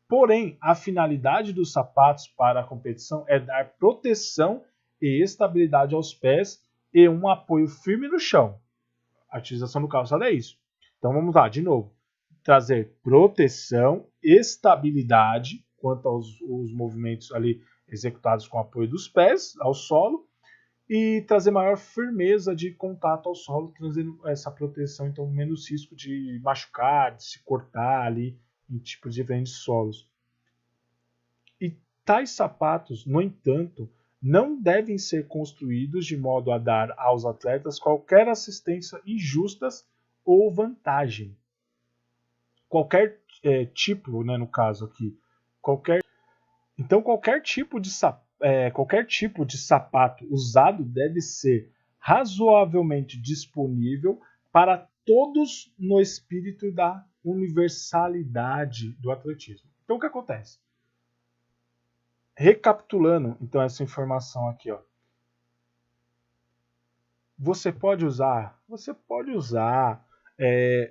A: Porém, a finalidade dos sapatos para a competição é dar proteção e estabilidade aos pés e um apoio firme no chão. A utilização do calçado é isso. Então vamos lá, de novo. Trazer proteção, estabilidade quanto aos movimentos ali executados com apoio dos pés ao solo e trazer maior firmeza de contato ao solo, trazendo essa proteção, então menos risco de machucar, de se cortar ali em tipos diferentes de solos. E tais sapatos, no entanto, não devem ser construídos de modo a dar aos atletas qualquer assistência injustas ou vantagem. Qualquer tipo, né, no caso aqui, então qualquer tipo de sapato usado deve ser razoavelmente disponível para todos no espírito da universalidade do atletismo. Então o que acontece? Recapitulando, então, essa informação aqui, ó. Você pode usar,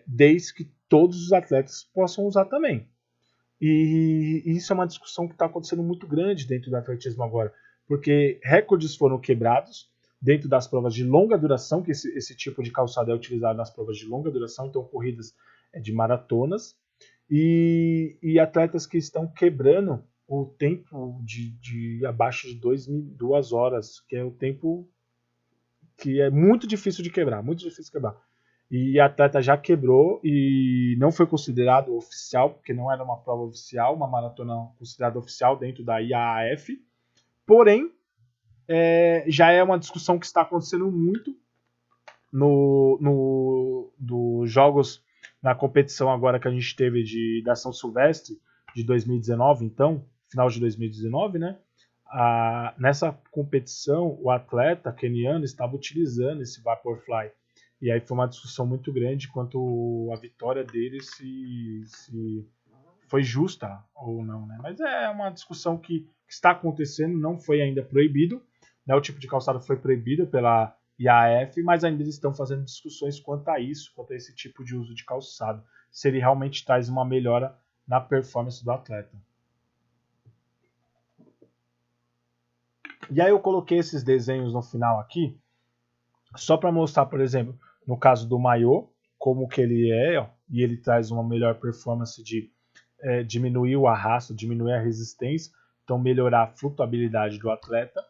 A: desde que todos os atletas possam usar também. E isso é uma discussão que está acontecendo muito grande dentro do atletismo agora, porque recordes foram quebrados dentro das provas de longa duração, que esse tipo de calçado é utilizado nas provas de longa duração, então corridas de maratonas, e atletas que estão quebrando o tempo de abaixo de 2 horas, que é o tempo que é muito difícil de quebrar, muito difícil de quebrar. E a atleta já quebrou e não foi considerado oficial, porque não era uma prova oficial, uma maratona considerada oficial dentro da IAAF. Porém, já é uma discussão que está acontecendo muito nos jogos, na competição agora que a gente teve da São Silvestre de 2019, então, final de 2019, né? Nessa competição, o atleta keniano estava utilizando esse Vaporfly. E aí foi uma discussão muito grande quanto a vitória dele se foi justa ou não, né? Mas é uma discussão que está acontecendo, não foi ainda proibido, né? O tipo de calçado foi proibido pela IAAF, mas ainda eles estão fazendo discussões quanto a isso, quanto a esse tipo de uso de calçado, se ele realmente traz uma melhora na performance do atleta. E aí eu coloquei esses desenhos no final aqui, só para mostrar, por exemplo, no caso do maiô, como que ele é, ó, e ele traz uma melhor performance de diminuir o arrasto, diminuir a resistência, então melhorar a flutuabilidade do atleta.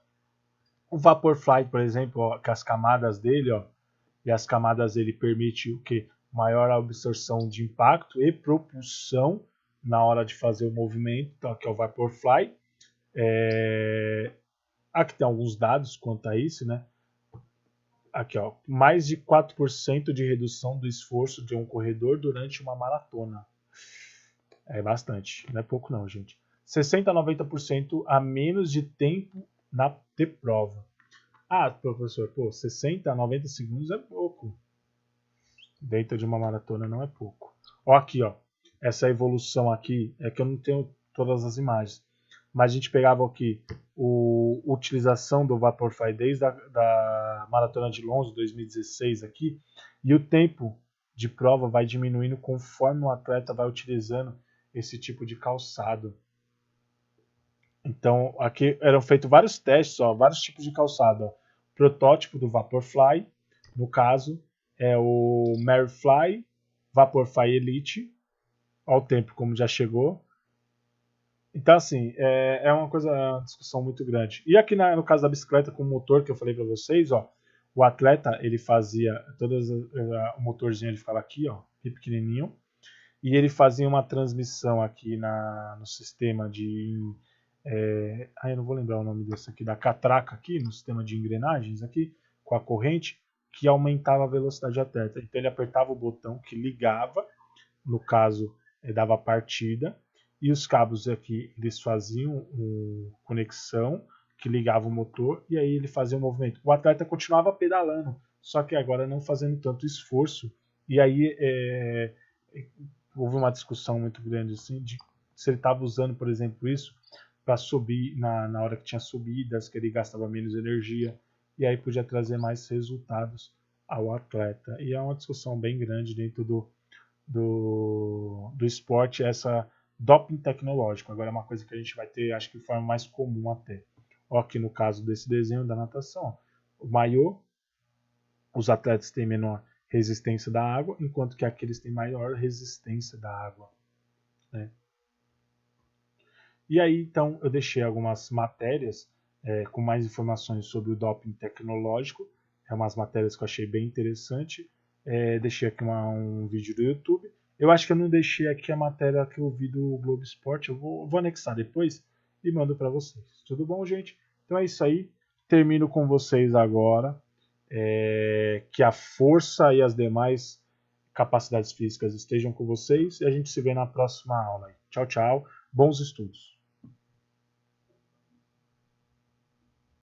A: O Vaporfly, por exemplo, ó, com as camadas dele, ó, e as camadas dele permite o que? Maior absorção de impacto e propulsão na hora de fazer o movimento, então, que é o Vaporfly. Aqui tem alguns dados quanto a isso, né? Aqui, ó, mais de 4% de redução do esforço de um corredor durante uma maratona. É bastante, não é pouco não, gente. 60% a 90% a menos de tempo de prova. Ah, professor, pô, 60 a 90 segundos é pouco. Dentro de uma maratona não é pouco. Ó aqui, ó, essa evolução aqui, é que eu não tenho todas as imagens, mas a gente pegava aqui a utilização do Vaporfly desde da Maratona de Londres 2016 aqui, e o tempo de prova vai diminuindo conforme o atleta vai utilizando esse tipo de calçado. Então, aqui eram feitos vários testes, ó, vários tipos de calçado. Ó. Protótipo do Vaporfly, no caso, é o Maryfly, Vaporfly Elite, olha o tempo como já chegou. Então, assim, é uma discussão muito grande. E aqui no caso da bicicleta com o motor que eu falei para vocês, ó, o atleta ele fazia o motorzinho ele ficava aqui, ó, bem pequenininho, e ele fazia uma transmissão aqui no sistema de eu não vou lembrar o nome desse aqui, da catraca aqui, no sistema de engrenagens aqui, com a corrente, que aumentava a velocidade do atleta. Então ele apertava o botão que ligava, no caso, dava partida, e os cabos aqui, eles faziam conexão, que ligava o motor, e aí ele fazia o movimento. O atleta continuava pedalando, só que agora não fazendo tanto esforço, e aí houve uma discussão muito grande assim, de se ele estava usando, por exemplo, isso para subir na hora que tinha subidas, que ele gastava menos energia, e aí podia trazer mais resultados ao atleta. E é uma discussão bem grande dentro do esporte, essa doping tecnológico. Agora é uma coisa que a gente vai ter, acho que de forma mais comum até. Ó, aqui no caso desse desenho da natação, o maiô, os atletas têm menor resistência da água, enquanto que aqueles têm maior resistência da água. Né? E aí, então, eu deixei algumas matérias com mais informações sobre o doping tecnológico. É umas matérias que eu achei bem interessante. Deixei aqui um vídeo do YouTube. Eu acho que eu não deixei aqui a matéria que eu vi do Globo Esporte. Eu vou anexar depois e mando para vocês. Tudo bom, gente? Então é isso aí. Termino com vocês agora. Que a força e as demais capacidades físicas estejam com vocês. E a gente se vê na próxima aula. Tchau, tchau. Bons estudos.